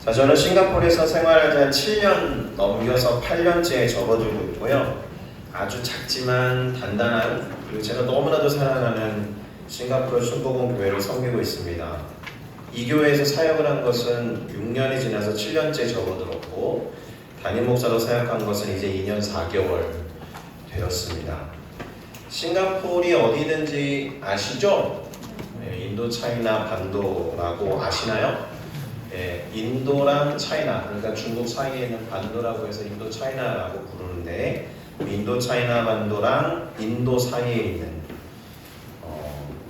자, 저는 싱가포르에서 생활한 지 한 7년 넘겨서 8년째에 접어들고 있고요. 아주 작지만 단단한, 그리고 제가 너무나도 사랑하는 싱가포르 순복음 교회를 섬기고 있습니다. 이 교회에서 사역을 한 것은 6년이 지나서 7년째 접어들었고, 담임 목사로 사역한 것은 이제 2년 4개월 되었습니다. 싱가포르이 어디든지 아시죠? 인도 차이나 반도라고 아시나요? 인도랑 차이나, 그러니까 중국 사이에 있는 반도라고 해서 인도 차이나라고 부르는데, 인도 차이나 반도랑 인도 사이에 있는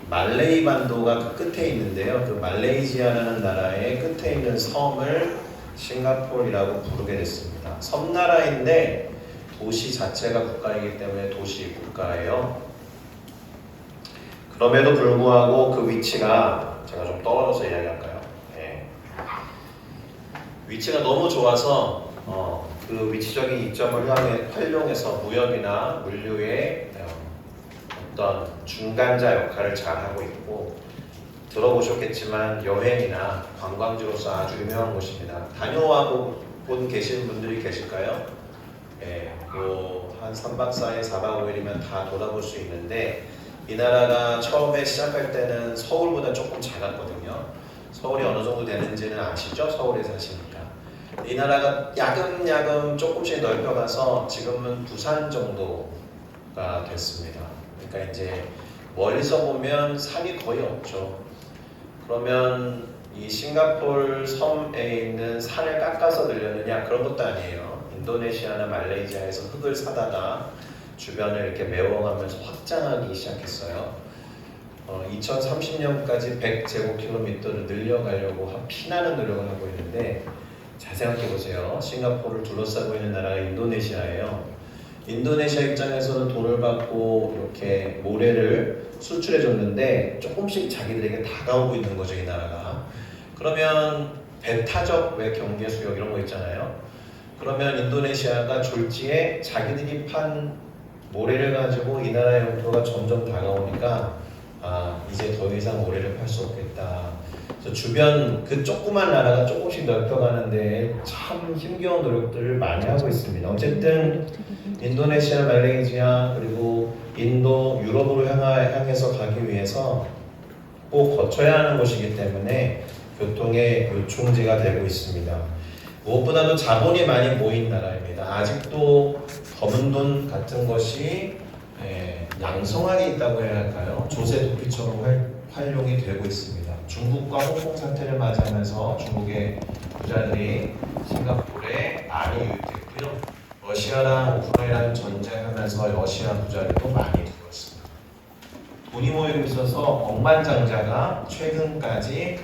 말레이 반도가 그 끝에 있는데요. 그 말레이시아라는 나라의 끝에 있는 섬을 싱가포르라고 부르게 됐습니다. 섬나라인데 도시 자체가 국가이기 때문에 도시 국가예요. 그럼에도 불구하고 그 위치가, 제가 좀 떨어져서 이야기할까요? 위치가 너무 좋아서 그 위치적인 이점을 활용해서 무역이나 물류의 어떤 중간자 역할을 잘 하고 있고, 들어보셨겠지만 여행이나 관광지로서 아주 유명한 곳입니다. 다녀와 본 계신 분들이 계실까요? 한 3박 4일, 4박 5일이면 다 돌아볼 수 있는데, 이 나라가 처음에 시작할 때는 서울보다 조금 작았거든요. 서울이 어느 정도 되는지는 아시죠? 서울에 사시니까. 이 나라가 야금야금 조금씩 넓혀가서 지금은 부산 정도가 됐습니다. 그러니까 이제 멀리서 보면 산이 거의 없죠. 그러면 이 싱가포르 섬에 있는 산을 깎아서 들렸느냐? 그런 것도 아니에요. 인도네시아나 말레이시아에서 흙을 사다가 주변을 이렇게 메워가면서 확장하기 시작했어요. 2030년까지 100제곱킬로미터를 늘려가려고 피나는 노력을 하고 있는데, 잘 생각해보세요. 싱가포르를 둘러싸고 있는 나라가 인도네시아예요. 인도네시아 입장에서는 돈을 받고 이렇게 모래를 수출해줬는데 조금씩 자기들에게 다가오고 있는 거죠, 이 나라가. 그러면 배타적 경계 수역 이런 거 있잖아요. 그러면 인도네시아가 졸지에 자기들이 판 모래를 가지고 이 나라의 영토가 점점 다가오니까 이제 더 이상 모래를 팔 수 없겠다. 그래서 주변 그 조그만 나라가 조금씩 넓혀가는데 참 힘겨운 노력들을 많이 하고 있습니다. 어쨌든 인도네시아, 말레이시아, 그리고 인도, 유럽으로 향해서 가기 위해서 꼭 거쳐야 하는 곳이기 때문에 교통의 요충지가 되고 있습니다. 무엇보다도 자본이 많이 모인 나라입니다. 아직도 검은 돈 같은 것이 양성하게 있다고 해야 할까요? 조세 도피처럼 활용이 되고 있습니다. 중국과 홍콩 사태를 맞이하면서 중국의 부자들이 싱가포르에 많이 유입됐고요. 러시아랑 우크라이나 전쟁하면서 러시아 부자들도 많이 들어왔습니다. 돈이 모이고 있어서 억만장자가 최근까지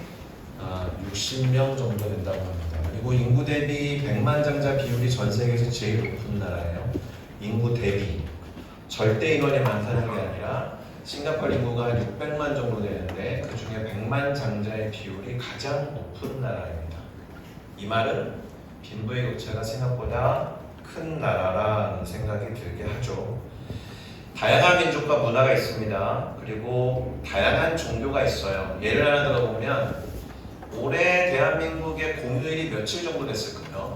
60명 정도 된다고 합니다. 그리고 인구 대비 100만장자 비율이 전 세계에서 제일 높은 나라예요. 인구 대비. 절대 인원이 많다는 게 아니라 싱가포르 인구가 한 600만 정도 되는데 그 중에 100만 장자의 비율이 가장 높은 나라입니다. 이 말은 빈부의 격차가 생각보다 큰 나라라는 생각이 들게 하죠. 다양한 민족과 문화가 있습니다. 그리고 다양한 종교가 있어요. 예를 하나 들어보면 올해 대한민국의 공휴일이 며칠 정도 됐을까요?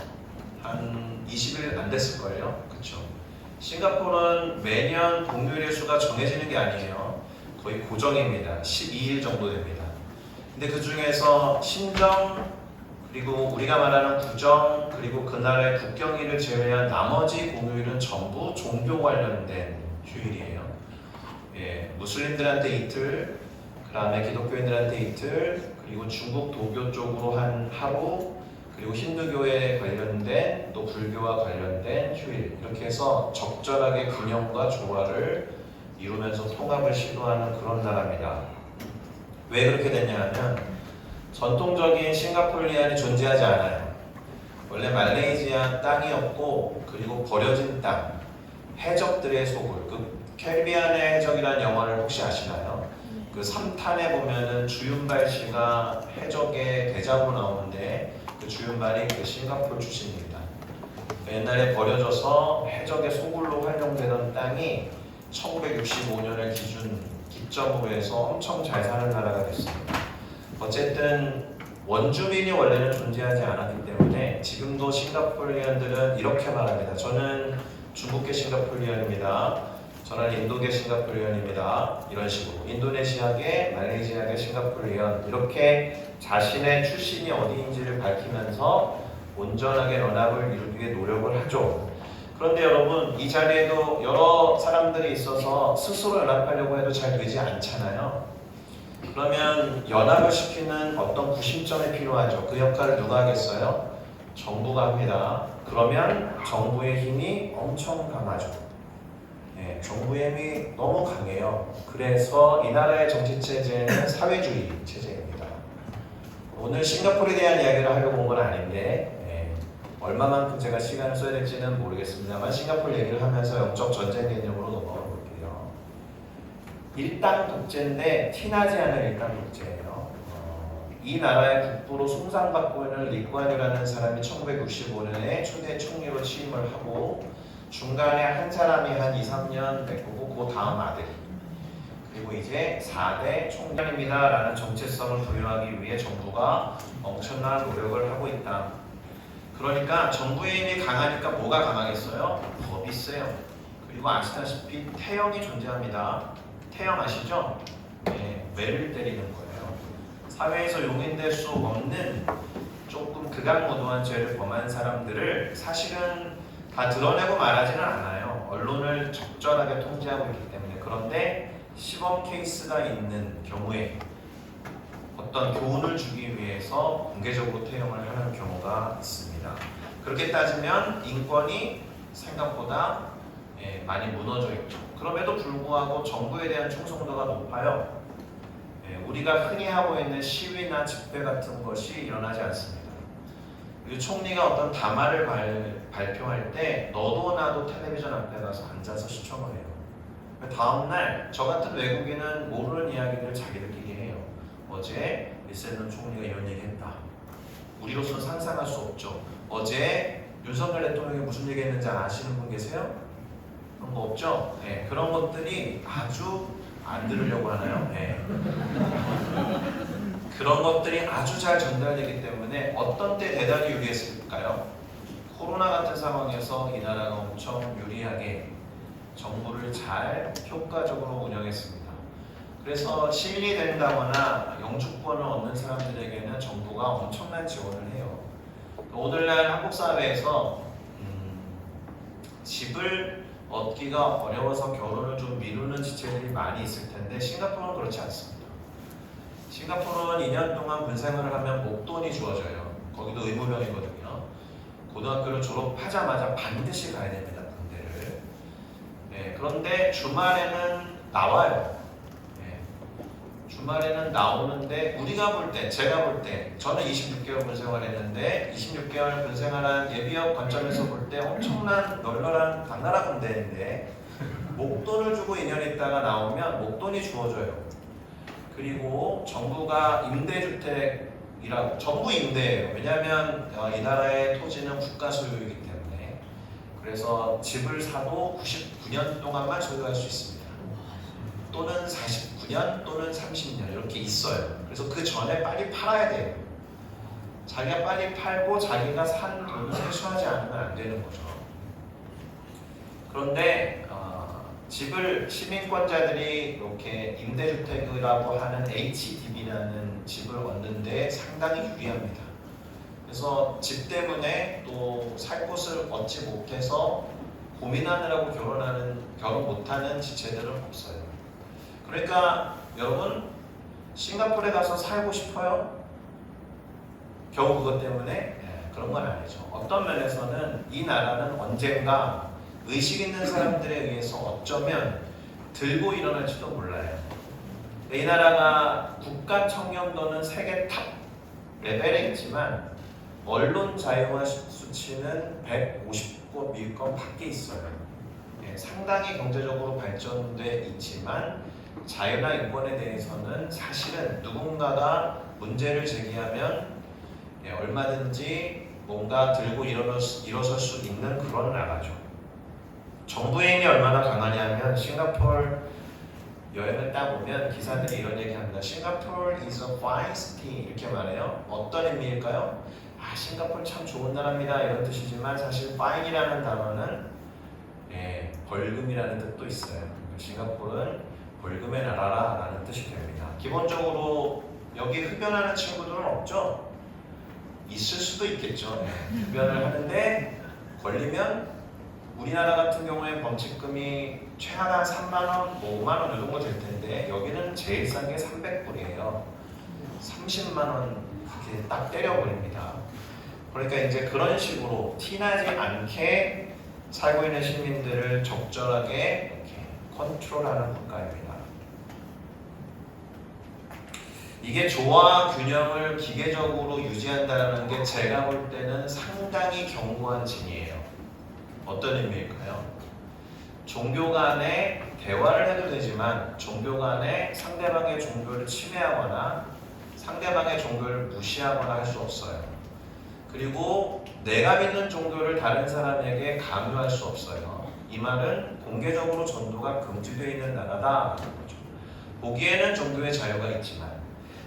한 20일 안 됐을걸요? 그렇죠? 싱가포르는 매년 공휴일의 수가 정해지는 게 아니에요. 거의 고정입니다. 12일 정도 됩니다. 근데 그 중에서 신정, 그리고 우리가 말하는 구정, 그리고 그 나라의 국경일을 제외한 나머지 공휴일은 전부 종교 관련된 휴일이에요. 무슬림들한테 이틀, 그 다음에 기독교인들한테 이틀, 그리고 중국 도교 쪽으로 한 하루, 그리고 힌두교에 관련된, 또 불교와 관련된 휴일, 이렇게 해서 적절하게 균형과 조화를 이루면서 통합을 시도하는 그런 나라입니다. 왜 그렇게 됐냐 하면 전통적인 싱가포르리안이 존재하지 않아요. 원래 말레이시아 땅이었고, 그리고 버려진 땅, 해적들의 소굴, 그 캐리비안의 해적이라는 영화를 혹시 아시나요? 그 3탄에 보면은 주윤발 씨가 해적의 대장으로 나오는데 그 주윤발이 그 싱가포르 출신입니다. 옛날에 버려져서 해적의 소굴로 활용되던 땅이 1965년을 기점으로 해서 엄청 잘 사는 나라가 됐습니다. 어쨌든 원주민이 원래는 존재하지 않았기 때문에 지금도 싱가포르리안들은 이렇게 말합니다. 저는 중국계 싱가포르리안입니다. 저는 인도계 싱가포르리안입니다. 이런 식으로 인도네시아계, 말레이시아계 싱가포르리안 이렇게 자신의 출신이 어디인지를 밝히면서 온전하게 연합을 이루기 위해 노력을 하죠. 그런데 여러분, 이 자리에도 여러 사람들이 있어서 스스로 연합하려고 해도 잘 되지 않잖아요. 그러면 연합을 시키는 어떤 구심점이 필요하죠. 그 역할을 누가 하겠어요? 정부가 합니다. 그러면 정부의 힘이 엄청 강하죠. 네, 정부의 힘이 너무 강해요. 그래서 이 나라의 정치 체제는 사회주의 체제입니다. 오늘 싱가포르에 대한 이야기를 하려고 온 건 아닌데 얼마만큼 제가 시간을 써야 될지는 모르겠습니다만 싱가포르 얘기를 하면서 영적 전쟁 개념으로 넘어가 볼게요. 일당 독재인데 티나지 않은 일당 독재예요. 이 나라의 국부로 숭상받고 있는 리쿠안이라는 사람이 1965년에 초대 총리로 취임을 하고 중간에 한 사람이 한 2, 3년 메꾸고 그 다음 아들이 그리고 이제 4대 총장입니다 라는 정체성을 부여하기 위해 정부가 엄청난 노력을 하고 있다. 그러니까 정부의 힘이 강하니까 뭐가 강하겠어요? 법이 세요. 그리고 아시다시피 태형이 존재합니다. 태형 아시죠? 네, 매를 때리는 거예요. 사회에서 용인될 수 없는 조금 극악무도한 죄를 범한 사람들을 사실은 다 드러내고 말하지는 않아요. 언론을 적절하게 통제하고 있기 때문에. 그런데 시범 케이스가 있는 경우에 어떤 교훈을 주기 위해서 공개적으로 태형을 하는 경우가 있습니다. 그렇게 따지면 인권이 생각보다 많이 무너져 있죠. 그럼에도 불구하고 정부에 대한 충성도가 높아요. 우리가 흔히 하고 있는 시위나 집회 같은 것이 일어나지 않습니다. 그리고 총리가 어떤 담화를 발표할 때 너도 나도 텔레비전 앞에 가서 앉아서 시청을 해요. 다음날 저 같은 외국인은 모르는 이야기를 자기들끼리 해요. 어제 리셀론 총리가 이런 얘기했다. 우리로서는 상상할 수 없죠. 어제 윤석열 대통령이 무슨 얘기했는지 아시는 분 계세요? 그런 거 없죠? 네, 그런 것들이 아주 안 들으려고 하나요? 네. 그런 것들이 아주 잘 전달되기 때문에 어떤 때 대단히 유리했을까요? 코로나 같은 상황에서 이 나라가 엄청 유리하게 정부를 잘 효과적으로 운영했습니다. 그래서 실리된다거나 영주권을 얻는 사람들에게는 정부가 엄청난 지원을 해요. 오늘날 한국 사회에서 집을 얻기가 어려워서 결혼을 좀 미루는 지체들이 많이 있을 텐데 싱가포르는 그렇지 않습니다. 싱가포르는 2년 동안 군생활을 하면 목돈이 주어져요. 거기도 의무병이거든요. 고등학교를 졸업하자마자 반드시 가야 됩니다. 군대를. 네, 그런데 주말에는 나와요. 주말에는 나오는데 우리가 볼 때, 제가 볼 때 저는 26개월 군생활했는데 26개월 군생활한 예비역 관점에서 볼 때 엄청난 널널한 당나라 군대인데 목돈을 주고 2년 있다가 나오면 목돈이 주어져요. 그리고 정부가 임대주택이라고 전부 임대예요. 왜냐하면 이 나라의 토지는 국가 소유이기 때문에. 그래서 집을 사도 99년 동안만 소유할 수 있습니다. 또는 49년 또는 30년 이렇게 있어요. 그래서 그 전에 빨리 팔아야 돼요. 자기가 빨리 팔고 자기가 산 돈을 회수하지 않으면 안 되는 거죠. 그런데 집을 시민권자들이 이렇게 임대주택이라고 하는 HDB라는 집을 얻는데 상당히 유리합니다. 그래서 집 때문에 또 살 곳을 얻지 못해서 고민하느라고 결혼 못하는 지체들은 없어요. 그러니까 여러분 싱가포르에 가서 살고 싶어요? 겨우 그것 때문에? 그런 건 아니죠. 어떤 면에서는 이 나라는 언젠가 의식 있는 사람들에 의해서 어쩌면 들고 일어날지도 몰라요. 이 나라가 국가 청렴도는 세계 탑 레벨에 있지만 언론 자유화 수치는 150위권 밖에 있어요. 상당히 경제적으로 발전돼 있지만 자유나 인권에 대해서는 사실은 누군가가 문제를 제기하면 얼마든지 뭔가 들고 일어설 수 있는 그런 나라죠. 정부의 힘이 얼마나 강하냐면 싱가포르 여행을 딱 오면 기사들이 이런 얘기합니다. 싱가포르 is a fine city 이렇게 말해요. 어떤 의미일까요? 싱가포르 참 좋은 나라입니다 이런 뜻이지만 사실 fine이라는 단어는 벌금이라는 뜻도 있어요. 싱가포르는 벌금의 나라라는 뜻이 됩니다. 기본적으로 여기 흡연하는 친구들은 없죠? 있을 수도 있겠죠. 흡연을 하는데 걸리면 우리나라 같은 경우에 범칙금이 최하가 3만원, 5만원 이 정도 될 텐데 여기는 제일 싼 게 300불이에요. 30만원 그렇게 딱 때려버립니다. 그러니까 이제 그런 식으로 티나지 않게 살고 있는 시민들을 적절하게 이렇게 컨트롤하는 국가입니다. 이게 조화 균형을 기계적으로 유지한다는 게 제가 볼 때는 상당히 견고한 진이에요. 어떤 의미일까요? 종교 간에 대화를 해도 되지만 종교 간에 상대방의 종교를 침해하거나 상대방의 종교를 무시하거나 할 수 없어요. 그리고 내가 믿는 종교를 다른 사람에게 강요할 수 없어요. 이 말은 공개적으로 전도가 금지되어 있는 나라다. 보기에는 종교의 자유가 있지만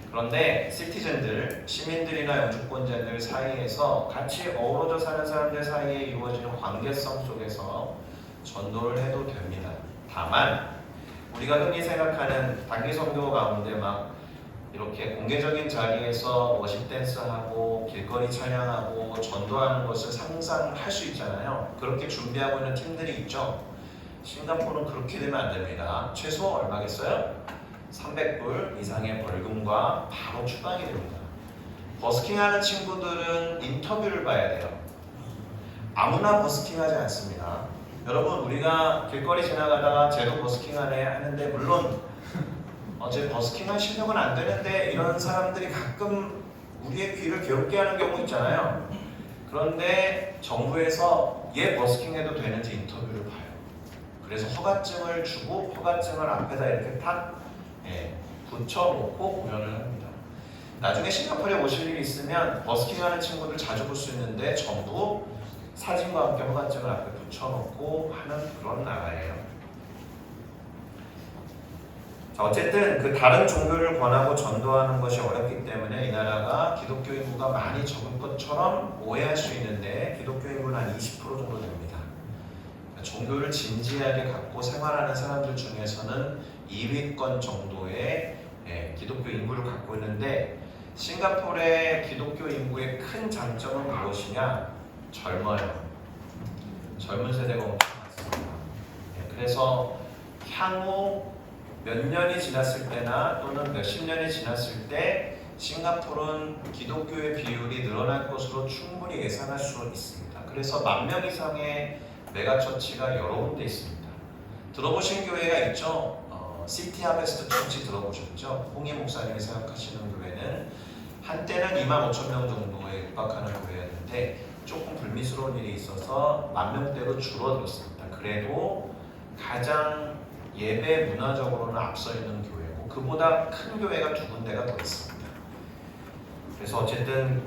그런데 시티즌들, 시민들이나 영주권자들 사이에서 같이 어우러져 사는 사람들 사이에 이루어지는 관계성 속에서 전도를 해도 됩니다. 다만 우리가 흔히 생각하는 단기 선교 가운데 막 이렇게 공개적인 자리에서 워십 댄스하고 길거리 찬양하고 전도하는 것을 상상할 수 있잖아요. 그렇게 준비하고 있는 팀들이 있죠. 싱가포르는 그렇게 되면 안 됩니다. 최소 얼마겠어요? 300불 이상의 벌금과 바로 추방이 됩니다. 버스킹하는 친구들은 인터뷰를 봐야 돼요. 아무나 버스킹하지 않습니다. 여러분 우리가 길거리 지나가다가 쟤도 버스킹하네 하는데 물론 제 버스킹할 실력은 안 되는데 이런 사람들이 가끔 우리의 귀를 괴롭게 하는 경우 있잖아요. 그런데 정부에서 얘 버스킹해도 되는지 인터뷰를 봐요. 그래서 허가증을 주고 허가증을 앞에다 이렇게 탁 붙여놓고 공연을 합니다. 나중에 싱가포르에 오실 일이 있으면 버스킹하는 친구들 자주 볼 수 있는데 전부 사진과 함께 허가증을 앞에 붙여놓고 하는 그런 나라예요. 자, 어쨌든 그 다른 종교를 권하고 전도하는 것이 어렵기 때문에 이 나라가 기독교 인구가 많이 적은 것처럼 오해할 수 있는데 기독교 인구는 한 20% 정도 됩니다. 종교를 진지하게 갖고 생활하는 사람들 중에서는 2위권 정도의 기독교 인구를 갖고 있는데 싱가포르의 기독교 인구의 큰 장점은 무엇이냐? 젊어요. 젊은 세대가 엄청 많습니다. 그래서 향후 몇 년이 지났을 때나 또는 몇십 년이 지났을 때 싱가포르는 기독교의 비율이 늘어날 것으로 충분히 예상할 수 있습니다. 그래서 10,000명 이상의 메가처치가 여러 군데 있습니다. 들어보신 교회가 있죠? 시티 하베스트 처치 들어보셨죠? 홍희 목사님이 생각하시는 교회는 한때는 25,000명 정도에 육박하는 교회였는데 조금 불미스러운 일이 있어서 10,000명대로 줄어들었습니다. 그래도 가장 예배 문화적으로는 앞서 있는 교회고 그보다 큰 교회가 2군데가 더 있습니다. 그래서 어쨌든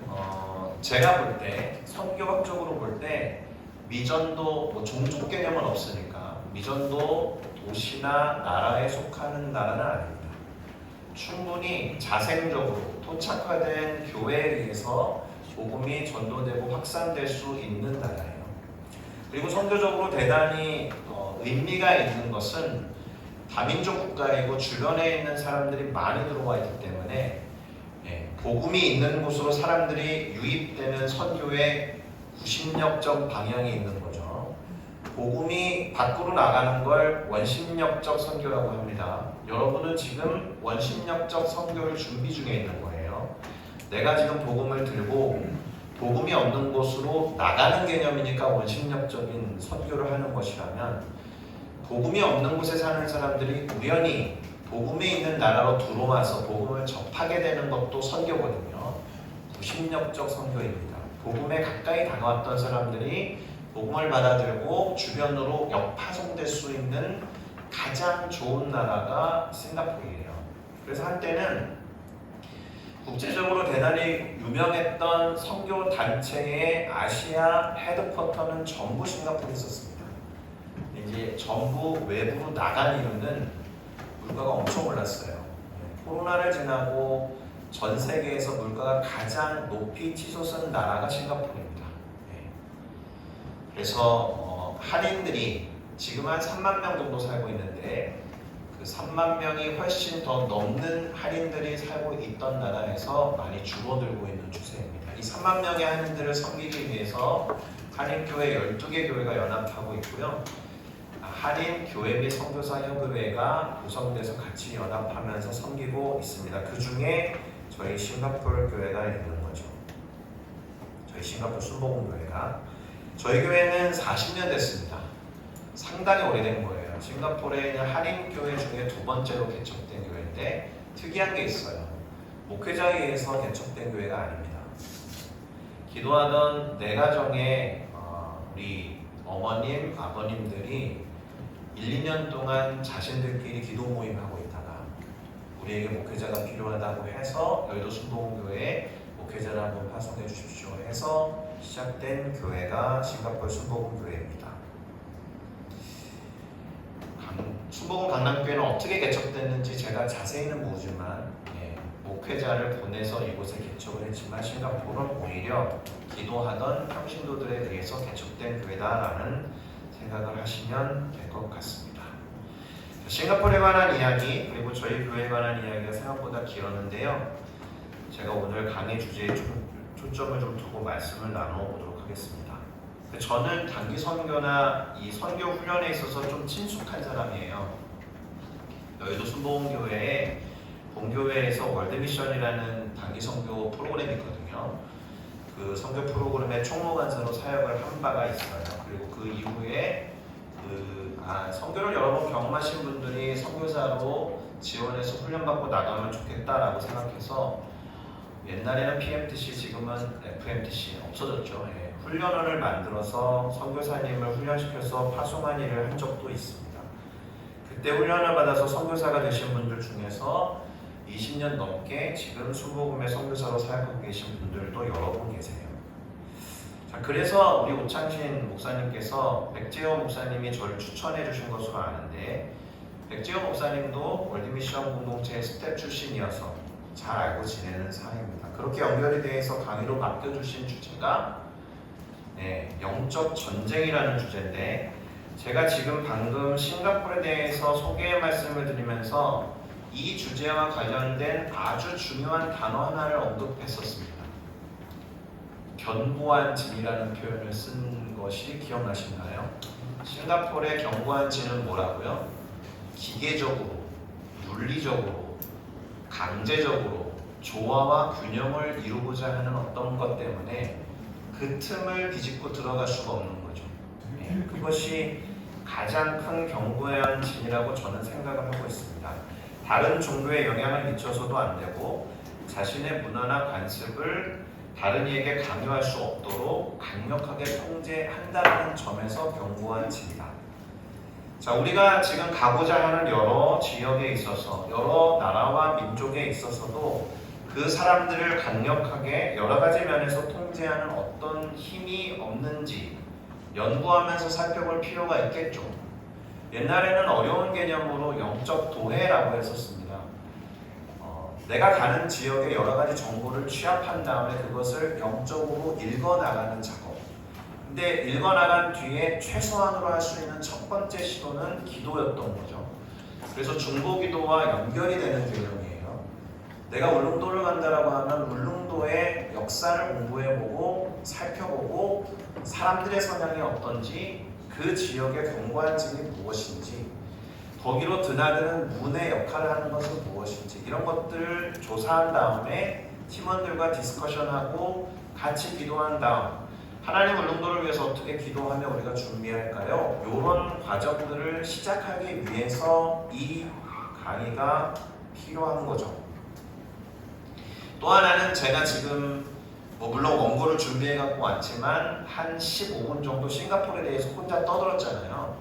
제가 볼 때 선교학적으로 볼 때 미전도 뭐 종족 개념은 없으니까 미전도 도시나 나라에 속하는 나라는 아닙니다. 충분히 자생적으로 토착화된 교회에 의해서 복음이 전도되고 확산될 수 있는 나라예요. 그리고 선교적으로 대단히 의미가 있는 것은 다민족 국가이고 주변에 있는 사람들이 많이 들어와 있기 때문에 복음이 있는 곳으로 사람들이 유입되는 선교의 구심력적 방향이 있는 거죠. 복음이 밖으로 나가는 걸 원심력적 선교라고 합니다. 여러분은 지금 원심력적 선교를 준비 중에 있는 거예요. 내가 지금 복음을 들고 복음이 없는 곳으로 나가는 개념이니까 원심력적인 선교를 하는 것이라면 복음이 없는 곳에 사는 사람들이 우연히 복음이 있는 나라로 들어와서 복음을 접하게 되는 것도 선교거든요. 구심력적 선교입니다. 복음에 가까이 다가왔던 사람들이 복음을 받아들고 주변으로 역파송될 수 있는 가장 좋은 나라가 싱가포르예요. 그래서 한때는 국제적으로 대단히 유명했던 선교 단체의 아시아 헤드쿼터는 전부 싱가포르에 있었습니다. 이제 전부 외부로 나간 이유는 물가가 엄청 올랐어요. 코로나를 지나고 전 세계에서 물가가 가장 높이 치솟은 나라가 싱가포르입니다. 그래서 한인들이 지금 한 3만 명 정도 살고 있는데 그 3만 명이 훨씬 더 넘는 한인들이 살고 있던 나라에서 많이 줄어들고 있는 추세입니다. 이 3만 명의 한인들을 섬기기 위해서 한인교회 12개 교회가 연합하고 있고요. 한인 교회 및 선교사 협의회가 구성돼서 같이 연합하면서 섬기고 있습니다. 그 중에 저희 싱가포르 교회가 있는 거죠. 저희 싱가포르 순복음 교회가. 저희 교회는 40년 됐습니다. 상당히 오래된 거예요. 싱가포르에 있는 한인 교회 중에 두 번째로 개척된 교회인데 특이한 게 있어요. 목회자에 의해서 개척된 교회가 아닙니다. 기도하던 내 가정에 우리 어머님, 아버님들이 1, 2년 동안 자신들끼리 기도 모임하고 있다가 우리에게 목회자가 필요하다고 해서 여의도 순복음교회에 목회자를 한번 파송해 주십시오 해서 시작된 교회가 싱가포르 순복음교회입니다. 순복음 강남교회는 어떻게 개척됐는지 제가 자세히는 모르지만 목회자를 보내서 이곳에 개척을 했지만 싱가포르는 오히려 기도하던 평신도들에 의해서 개척된 교회다라는 생각을 하시면 될 것 같습니다. 싱가포르에 관한 이야기 그리고 저희 교회에 관한 이야기가 생각보다 길었는데요. 제가 오늘 강의 주제에 초점을 좀 두고 말씀을 나눠보도록 하겠습니다. 저는 단기 선교나 이 선교 훈련에 있어서 좀 친숙한 사람이에요. 여의도 순복음교회에 본교회에서 월드미션이라는 단기 선교 프로그램이 있거든요. 그 선교 프로그램의 총무관사로 사역을 한 바가 있어요. 그리고 그 이후에 선교를 여러 번 경험하신 분들이 선교사로 지원해서 훈련받고 나가면 좋겠다라고 생각해서 옛날에는 PMTC, 지금은 FMTC 없어졌죠. 훈련원을 만들어서 선교사님을 훈련시켜서 파송한 일을 한 적도 있습니다. 그때 훈련을 받아서 선교사가 되신 분들 중에서 20년 넘게 지금 순복음의 선교사로 사역하고 계신 분들도 여러 분 계세요. 자, 그래서 우리 오창신 목사님께서 백재호 목사님이 저를 추천해 주신 것으로 아는데 백재호 목사님도 월드미션 공동체의 스텝 출신이어서 잘 알고 지내는 사이입니다. 그렇게 연결이 돼서 강의로 맡겨주신 주제가 영적 전쟁이라는 주제인데 제가 지금 방금 싱가포르에 대해서 소개 말씀을 드리면서 이 주제와 관련된 아주 중요한 단어 하나를 언급했었습니다. 견고한 진이라는 표현을 쓴 것이 기억나시나요? 싱가포르의 견고한 진은 뭐라고요? 기계적으로, 윤리적으로, 강제적으로 조화와 균형을 이루고자 하는 어떤 것 때문에 그 틈을 비집고 들어갈 수가 없는 거죠. 그것이 가장 큰 견고한 진이라고 저는 생각을 하고 있습니다. 다른 종교에 영향을 미쳐서도 안 되고 자신의 문화나 관습을 다른 이에게 강요할 수 없도록 강력하게 통제한다는 점에서 견고한 진이다. 자, 우리가 지금 가고자 하는 여러 지역에 있어서 여러 나라와 민족에 있어서도 그 사람들을 강력하게 여러 가지 면에서 통제하는 어떤 힘이 없는지 연구하면서 살펴볼 필요가 있겠죠. 옛날에는 어려운 개념으로 영적 도해라고 했었습니다. 내가 가는 지역의 여러 가지 정보를 취합한 다음에 그것을 영적으로 읽어나가는 작업. 근데 읽어나간 뒤에 최소한으로 할 수 있는 첫 번째 시도는 기도였던 거죠. 그래서 중보기도와 연결이 되는 개념이에요. 내가 울릉도를 간다라고 하면 울릉도의 역사를 공부해보고 살펴보고 사람들의 성향이 어떤지 그 지역의 견고한 진이 무엇인지 거기로 드나드는 문의 역할을 하는 것은 무엇인지 이런 것들을 조사한 다음에 팀원들과 디스커션하고 같이 기도한 다음 하나님 울릉도를 위해서 어떻게 기도하며 우리가 준비할까요? 이런 과정들을 시작하기 위해서 이 강의가 필요한 거죠. 또 하나는 제가 지금 물론 원고를 준비해 갖고 왔지만 한 15분 정도 싱가포르에 대해서 혼자 떠들었잖아요.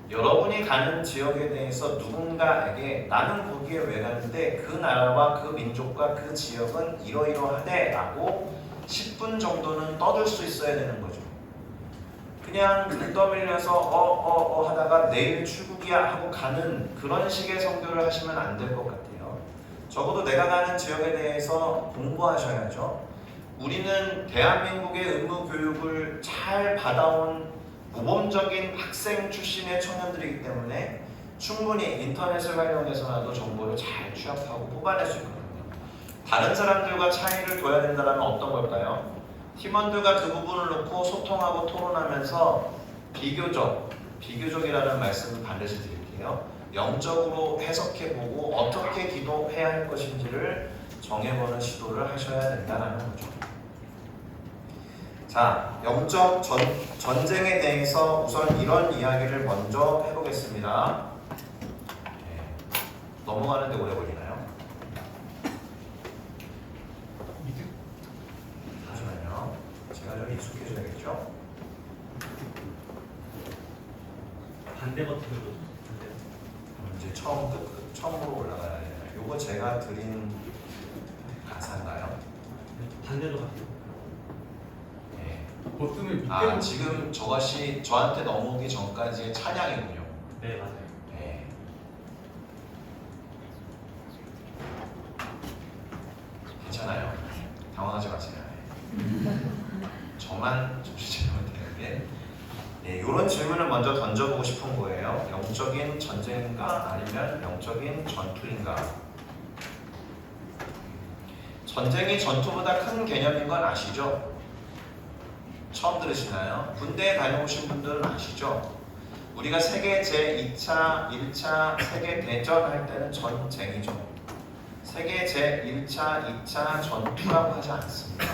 여러분이 가는 지역에 대해서 누군가에게 나는 거기에 왜 가는데 그 나라와 그 민족과 그 지역은 이러이러하네 라고 10분 정도는 떠들 수 있어야 되는 거죠. 그냥 등 떠밀려서 하다가 내일 출국이야 하고 가는 그런 식의 선교를 하시면 안 될 것 같아요. 적어도 내가 가는 지역에 대해서 공부하셔야죠. 우리는 대한민국의 의무 교육을 잘 받아온 모범적인 학생 출신의 청년들이기 때문에 충분히 인터넷을 활용해서라도 정보를 잘 취합하고 뽑아낼 수 있거든요. 다른 사람들과 차이를 둬야 된다면 어떤 걸까요? 팀원들과 그 부분을 놓고 소통하고 토론하면서 비교적이라는 말씀을 반드시 드릴게요. 영적으로 해석해보고 어떻게 기도해야 할 것인지를 정해보는 시도를 하셔야 된다는 거죠. 자, 영적 전쟁에 대해서 우선 이런 이야기를 먼저 해보겠습니다. 넘어가는데 오래 걸리나요? 잠시만요. 제가 좀 익숙해져야겠죠? 반대 버튼으로 이제 처음으로 올라가야 되나요? 요거 제가 드린 가사인가요? 반대로 갈게요. 버튼을 밑에 지금 저것이 저한테 넘어오기 전까지의 찬양이군요. 네, 맞아요. 네. 괜찮아요. 당황하지 마세요. 저만 정신차리면 되는데 이런 질문을 먼저 던져보고 싶은 거예요. 영적인 전쟁인가 아니면 영적인 전투인가? 전쟁이 전투보다 큰 개념인 건 아시죠? 처음 들으시나요? 군대에 다녀오신 분들은 아시죠? 우리가 세계 제2차, 1차 세계대전 할 때는 전쟁이죠. 세계 제1차, 2차 전투라고 하지 않습니다.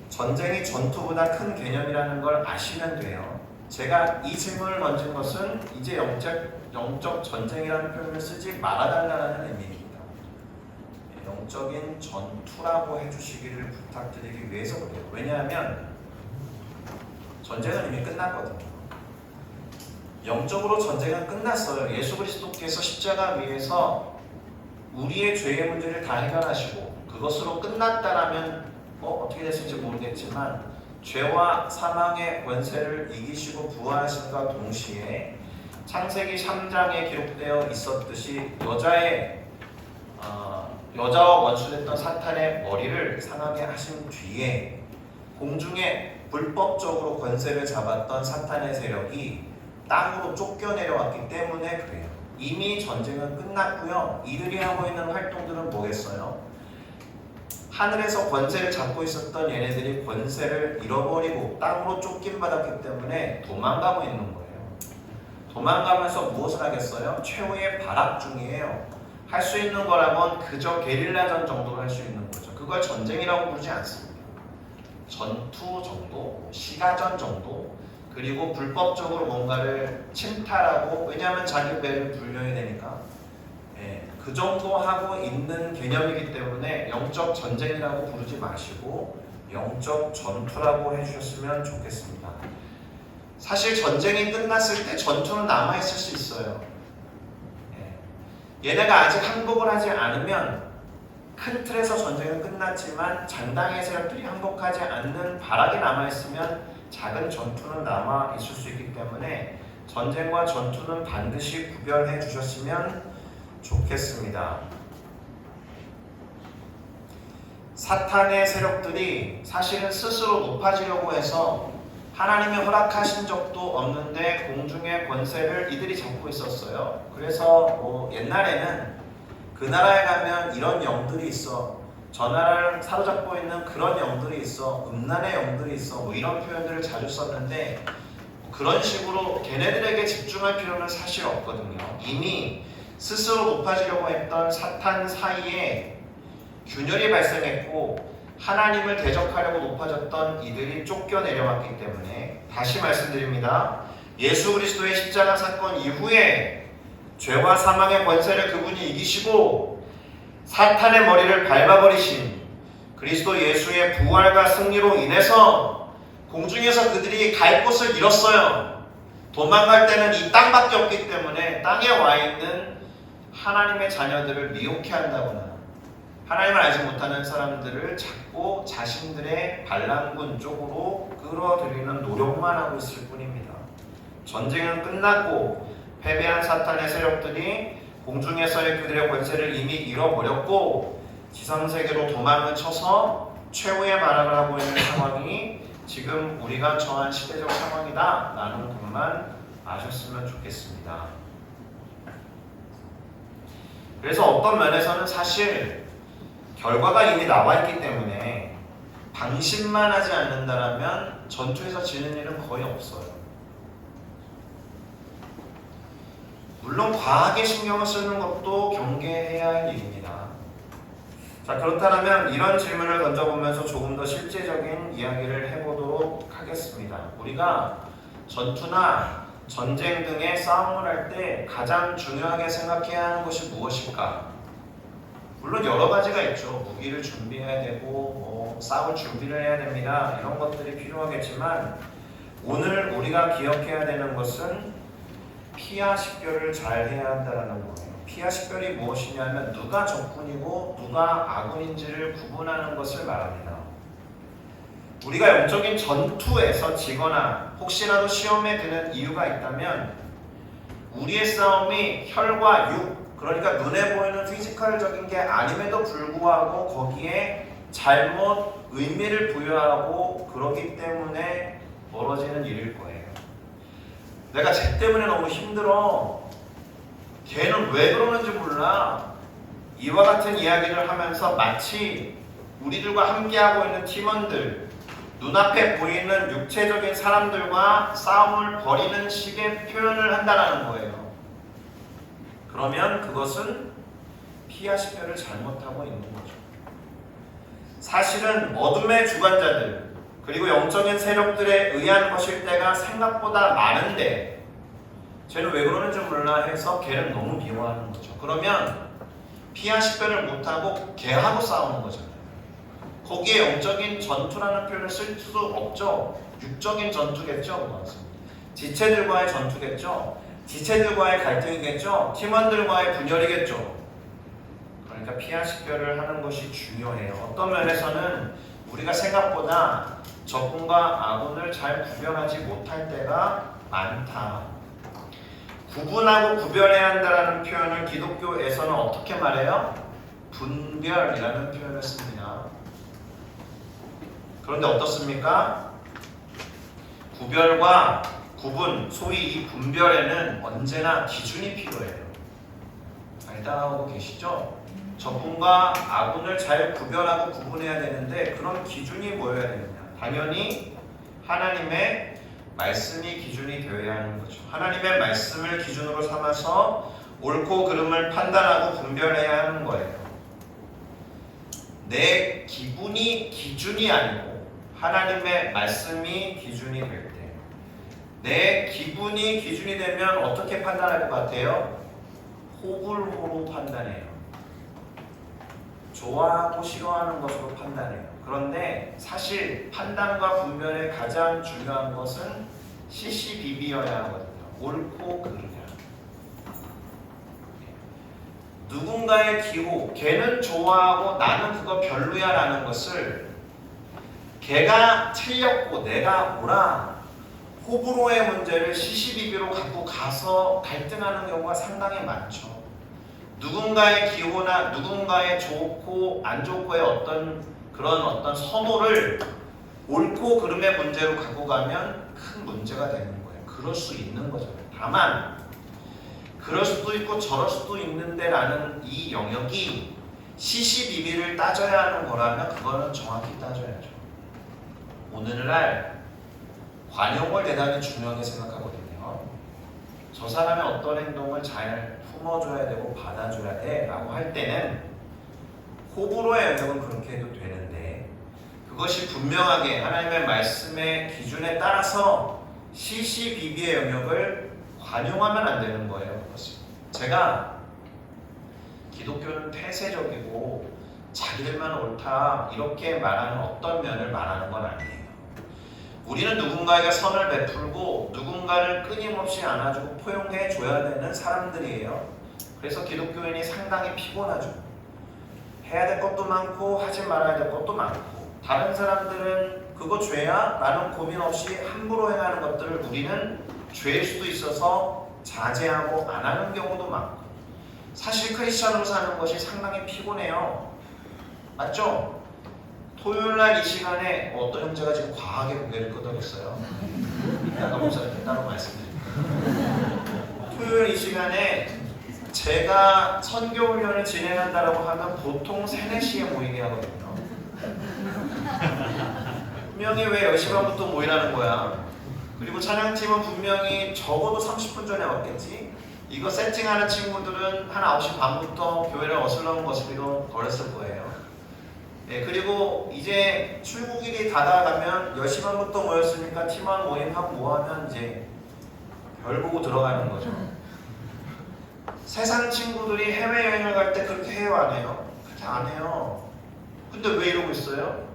전쟁이 전투보다 큰 개념이라는 걸 아시면 돼요. 제가 이 질문을 던진 것은 이제 영적 전쟁이라는 표현을 쓰지 말아달라는 의미입니다. 영적인 전투라고 해주시기를 부탁드리기 위해서 그래요. 왜냐하면 전쟁은 이미 끝났거든요. 영적으로 전쟁은 끝났어요. 예수 그리스도께서 십자가 위에서 우리의 죄의 문제를 다 해결하시고 그것으로 끝났다라면 어떻게 됐을지 모르겠지만 죄와 사망의 권세를 이기시고 부활하신과 동시에 창세기 3장에 기록되어 있었듯이 여자와 원수됐던 사탄의 머리를 상하게 하신 뒤에 공중에 불법적으로 권세를 잡았던 사탄의 세력이 땅으로 쫓겨내려왔기 때문에 그래요. 이미 전쟁은 끝났고요. 이들이 하고 있는 활동들은 뭐겠어요? 하늘에서 권세를 잡고 있었던 얘네들이 권세를 잃어버리고 땅으로 쫓김받았기 때문에 도망가고 있는 거예요. 도망가면서 무엇을 하겠어요? 최후의 발악 중이에요. 할 수 있는 거라면 그저 게릴라전 정도로 할 수 있는 거죠. 그걸 전쟁이라고 부르지 않습니다. 전투 정도, 시가전 정도, 그리고 불법적으로 뭔가를 침탈하고, 왜냐하면 자기 배를 불려야 되니까 그 정도 하고 있는 개념이기 때문에 영적 전쟁이라고 부르지 마시고 영적 전투라고 해주셨으면 좋겠습니다. 사실 전쟁이 끝났을 때 전투는 남아있을 수 있어요. 얘네가 아직 항복을 하지 않으면 큰 틀에서 전쟁은 끝났지만 장당의 세력들이 항복하지 않는 발악이 남아있으면 작은 전투는 남아있을 수 있기 때문에 전쟁과 전투는 반드시 구별해 주셨으면 좋겠습니다. 사탄의 세력들이 사실은 스스로 높아지려고 해서 하나님이 허락하신 적도 없는데 공중의 권세를 이들이 잡고 있었어요. 그래서 옛날에는 그 나라에 가면 이런 영들이 있어, 저 나라를 사로잡고 있는 그런 영들이 있어, 음란의 영들이 있어, 이런 표현들을 자주 썼는데 그런 식으로 걔네들에게 집중할 필요는 사실 없거든요. 이미 스스로 높아지려고 했던 사탄 사이에 균열이 발생했고 하나님을 대적하려고 높아졌던 이들이 쫓겨내려왔기 때문에 다시 말씀드립니다. 예수 그리스도의 십자가 사건 이후에 죄와 사망의 권세를 그분이 이기시고 사탄의 머리를 밟아버리신 그리스도 예수의 부활과 승리로 인해서 공중에서 그들이 갈 곳을 잃었어요. 도망갈 때는 이 땅밖에 없기 때문에 땅에 와 있는 하나님의 자녀들을 미혹해 한다거나 하나님을 알지 못하는 사람들을 자꾸 자신들의 반란군 쪽으로 끌어들이는 노력만 하고 있을 뿐입니다. 전쟁은 끝났고 패배한 사탄의 세력들이 공중에서의 그들의 권세를 이미 잃어버렸고 지상세계로 도망을 쳐서 최후의 말을 하고 있는 상황이 지금 우리가 처한 시대적 상황이다 라는 것만 아셨으면 좋겠습니다. 그래서 어떤 면에서는 사실 결과가 이미 나와 있기 때문에 방심만 하지 않는다면 전투에서 지는 일은 거의 없어요. 물론 과하게 신경을 쓰는 것도 경계해야 할 일입니다. 자, 그렇다면 이런 질문을 던져보면서 조금 더 실제적인 이야기를 해보도록 하겠습니다. 우리가 전투나 전쟁 등의 싸움을 할 때 가장 중요하게 생각해야 하는 것이 무엇일까? 물론 여러 가지가 있죠. 무기를 준비해야 되고 싸울 준비를 해야 됩니다. 이런 것들이 필요하겠지만 오늘 우리가 기억해야 되는 것은 피하 식별을 잘 해야 한다는 거예요. 피하 식별이 무엇이냐면 누가 적군이고 누가 아군인지를 구분하는 것을 말합니다. 우리가 영적인 전투에서 지거나 혹시라도 시험에 드는 이유가 있다면 우리의 싸움이 혈과 육, 그러니까 눈에 보이는 피지컬적인 게 아님에도 불구하고 거기에 잘못 의미를 부여하고 그러기 때문에 벌어지는 일일 거예요. 내가 쟤 때문에 너무 힘들어. 걔는 왜 그러는지 몰라. 이와 같은 이야기를 하면서 마치 우리들과 함께하고 있는 팀원들, 눈앞에 보이는 육체적인 사람들과 싸움을 벌이는 식의 표현을 한다는 거예요. 그러면 그것은 피하 식별을 잘못하고 있는 거죠. 사실은 어둠의 주관자들 그리고 영적인 세력들에 의한 것일 때가 생각보다 많은데 쟤는 왜 그러는지 몰라 해서 걔를 너무 미워하는 거죠. 그러면 피하 식별을 못하고 걔하고 싸우는 거잖아요. 거기에 영적인 전투라는 표현을 쓸 수 없죠. 육적인 전투겠죠. 그것은. 지체들과의 전투겠죠. 지체들과의 갈등이겠죠. 팀원들과의 분열이겠죠. 그러니까 피하 식별을 하는 것이 중요해요. 어떤 면에서는 우리가 생각보다 적군과 아군을 잘 구별하지 못할 때가 많다. 구분하고 구별해야 한다는 표현을 기독교에서는 어떻게 말해요? 분별이라는 표현을 씁니다. 그런데 어떻습니까? 구별과 구분, 소위 이 분별에는 언제나 기준이 필요해요. 잘 따라오고 계시죠? 적군과 아군을 잘 구별하고 구분해야 되는데 그런 기준이 뭐여야 되느냐? 당연히 하나님의 말씀이 기준이 되어야 하는 거죠. 하나님의 말씀을 기준으로 삼아서 옳고 그름을 판단하고 분별해야 하는 거예요. 내 기분이 기준이 아니고 하나님의 말씀이 기준이 될 때, 내 기분이 기준이 되면 어떻게 판단할 것 같아요? 호불호로 판단해요. 좋아하고 싫어하는 것으로 판단해요. 그런데 사실 판단과 분별의 가장 중요한 것은 시시비비여야 하거든요. 옳고 그르냐. 누군가의 기호, 걔는 좋아하고 나는 그거 별로야 라는 것을 걔가 틀렸고 내가 옳아, 호불호의 문제를 시시비비로 갖고 가서 갈등하는 경우가 상당히 많죠. 누군가의 기호나 누군가의 좋고 안 좋고의 어떤 선호를 옳고 그름의 문제로 갖고 가면 큰 문제가 되는 거예요. 그럴 수 있는 거잖아요. 다만 그럴 수도 있고 저럴 수도 있는데 라는 이 영역이 시시비비를 따져야 하는 거라면 그거는 정확히 따져야죠. 오늘날 관용을 대단히 중요하게 생각하거든요. 저 사람의 어떤 행동을 잘 품어줘야 되고 받아줘야 돼 라고 할 때는 호불호의 영역은 그렇게 해도 되는데 그것이 분명하게 하나님의 말씀의 기준에 따라서 시시비비의 영역을 관용하면 안 되는 거예요. 그것은. 제가 기독교는 폐쇄적이고 자기들만 옳다 이렇게 말하는 어떤 면을 말하는 건 아니에요. 우리는 누군가에게 선을 베풀고 누군가를 끊임없이 안아주고 포용해 줘야 되는 사람들이에요. 그래서 기독교인이 상당히 피곤하죠. 해야 될 것도 많고 하지 말아야 될 것도 많고 다른 사람들은 그거 죄야? 라는 고민 없이 함부로 행하는 것들을 우리는 죄일 수도 있어서 자제하고 안 하는 경우도 많고 사실 크리스천으로 사는 것이 상당히 피곤해요. 맞죠? 토요일날 이 시간에 어떤 형제가 지금 과하게 고개를 끄덕였어요. 아까 목사님 따로 말씀드릴게요. 토요일 이 시간에 제가 선교훈련을 진행한다라고 하면 보통 3, 4시에 모이게 하거든요. 분명히 왜 10시 반부터 모이라는 거야. 그리고 찬양팀은 분명히 적어도 30분 전에 왔겠지. 이거 세팅하는 친구들은 한 9시 반부터 교회를 어슬렁 거슬리고 걸었을 거예요. 네, 그리고 이제 출국일이 다가가면 10시 반부터 모였으니까 팀원 모임하고 뭐하면 이제 별 보고 들어가는 거죠. 세상 친구들이 해외여행을 갈 때 그렇게 해요, 안 해요? 그렇게 안 해요. 근데 왜 이러고 있어요?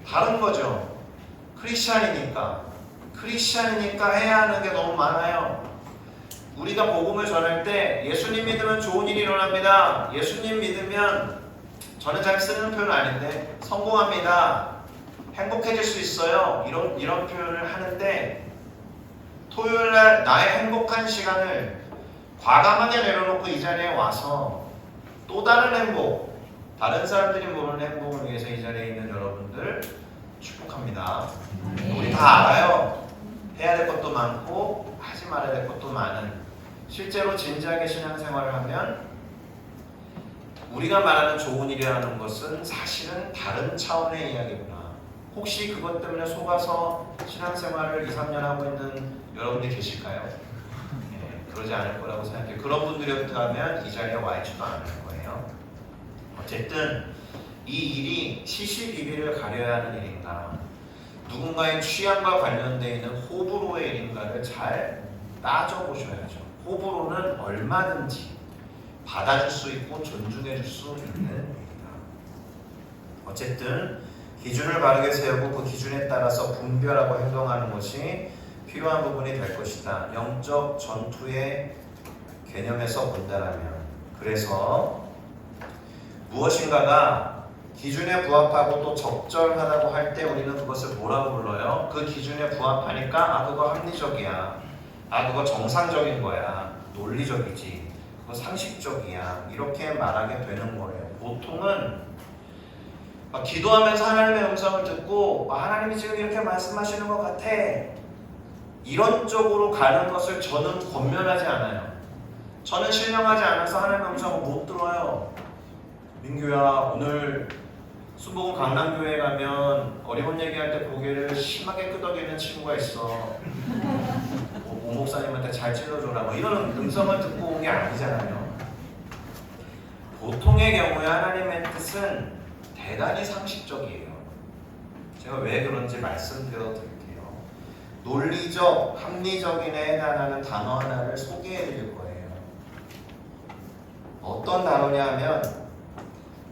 다른 거죠. 크리스찬이니까 해야 하는 게 너무 많아요. 우리가 복음을 전할 때 예수님 믿으면 좋은 일이 일어납니다. 예수님 믿으면 저는 잘 쓰는 표현은 아닌데 성공합니다. 행복해질 수 있어요. 이런 표현을 하는데 토요일날 나의 행복한 시간을 과감하게 내려놓고 이 자리에 와서 또 다른 행복, 다른 사람들이 모르는 행복을 위해서 이 자리에 있는 여러분들 축복합니다. 우리 다 알아요. 해야 될 것도 많고 하지 말아야 될 것도 많은, 실제로 진지하게 신앙생활을 하면 우리가 말하는 좋은 일이라는 것은 사실은 다른 차원의 이야기구나. 혹시 그것 때문에 속아서 신앙생활을 2, 3년 하고 있는 여러분들이 계실까요? 네, 그러지 않을 거라고 생각해요. 그런 분들이었다면 이 자리에 와 있지도 않을 거예요. 어쨌든 이 일이 시시비비를 가려야 하는 일인가, 누군가의 취향과 관련되어 있는 호불호의 일인가를 잘 따져보셔야죠. 호불호는 얼마든지 받아줄 수 있고 존중해 줄 수 있는 일이다. 어쨌든 기준을 바르게 세우고 그 기준에 따라서 분별하고 행동하는 것이 필요한 부분이 될 것이다. 영적 전투의 개념에서 본다라면, 그래서 무엇인가가 기준에 부합하고 또 적절하다고 할 때 우리는 그것을 뭐라고 불러요? 그 기준에 부합하니까 그거 합리적이야, 그거 정상적인 거야, 논리적이지, 그거 상식적이야, 이렇게 말하게 되는 거예요. 보통은 기도하면서 하나님의 음성을 듣고 하나님이 지금 이렇게 말씀하시는 것 같아, 이런 쪽으로 가는 것을 저는 권면하지 않아요. 저는 신령하지 않아서 하나님의 음성을 못 들어요. 민규야, 오늘 순복음 강남교회 가면 어려운 얘기할 때 고개를 심하게 끄덕이는 친구가 있어. 오 목사님한테 잘 찔러줘라, 뭐 이런 음성을 듣고 온 게 아니잖아요. 보통의 경우에 하나님의 뜻은 대단히 상식적이에요. 제가 왜 그런지 말씀드려 드릴게요. 논리적, 합리적인에 해당하는 단어 하나를 소개해 드릴 거예요. 어떤 단어냐 하면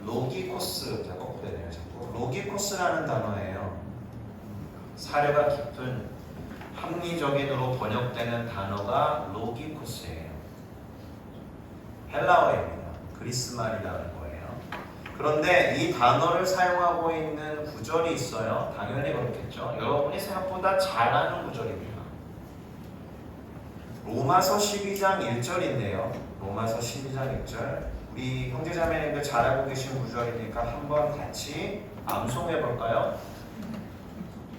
로기코스, 제가 거꾸로 되네요. 로기코스라는 단어예요. 사려가 깊은 합리적인으로 번역되는 단어가 로기코스예요. 헬라어입니다. 그리스 말이라는 거예요. 그런데 이 단어를 사용하고 있는 구절이 있어요. 당연히 그렇겠죠. 여러분이 생각보다 잘 아는 구절입니다. 로마서 12장 1절인데요. 로마서 12장 1절. 우리 형제자매님들 잘 알고 계신 구절이니까 한번 같이 암송해 볼까요?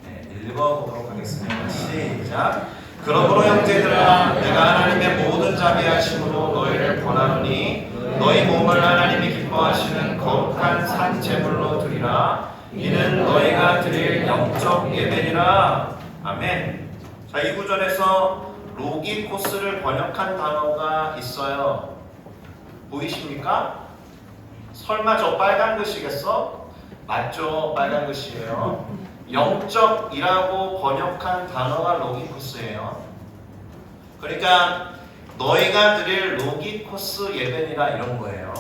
네, 읽어보도록 하겠습니다. 시작. 그러므로 형제들아, 내가 하나님의 모든 자비하심으로 너희를 권하노니 너희 몸을 하나님이 기뻐하시는 거룩한 산 제물로 드리라. 이는 너희가 드릴 영적 예배니라. 아멘. 자, 이 구절에서 로기코스를 번역한 단어가 있어요. 보이십니까? 설마 저 빨간 글씨겠어? 맞죠? 빨간 글씨예요. 영적이라고 번역한 단어가 로기코스예요. 그러니까 너희가 드릴 로기코스 예배니라, 이런 거예요.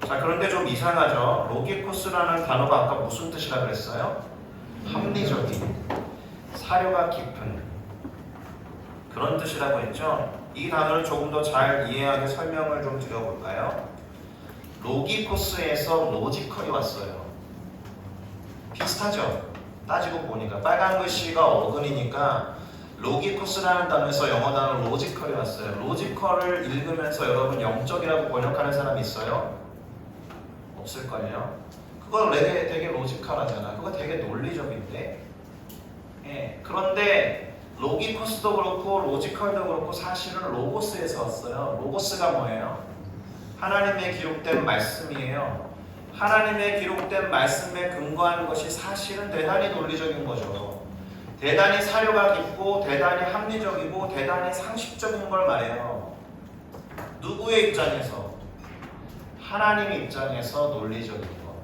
자, 그런데 좀 이상하죠? 로기코스라는 단어가 아까 무슨 뜻이라 그랬어요? 합리적인, 사려가 깊은, 그런 뜻이라고 했죠? 이 단어를 조금 더 잘 이해하게 설명을 좀 드려볼까요? 로기코스에서 로지컬이 왔어요. 비슷하죠? 따지고 보니까 빨간 글씨가 어근이니까 로기코스라는 단어에서 영어 단어 로지컬이 왔어요. 로지컬을 읽으면서 여러분 영적이라고 번역하는 사람 있어요? 없을걸요? 그거 되게 로지컬하잖아. 그거 되게 논리적인데. 예, 그런데 로기코스도 그렇고 로지컬도 그렇고 사실은 로고스에서 왔어요. 로고스가 뭐예요? 하나님의 기록된 말씀이에요. 하나님의 기록된 말씀에 근거하는 것이 사실은 대단히 논리적인 거죠. 대단히 사료가 깊고 대단히 합리적이고 대단히 상식적인 걸 말해요. 누구의 입장에서? 하나님 입장에서 논리적인 것,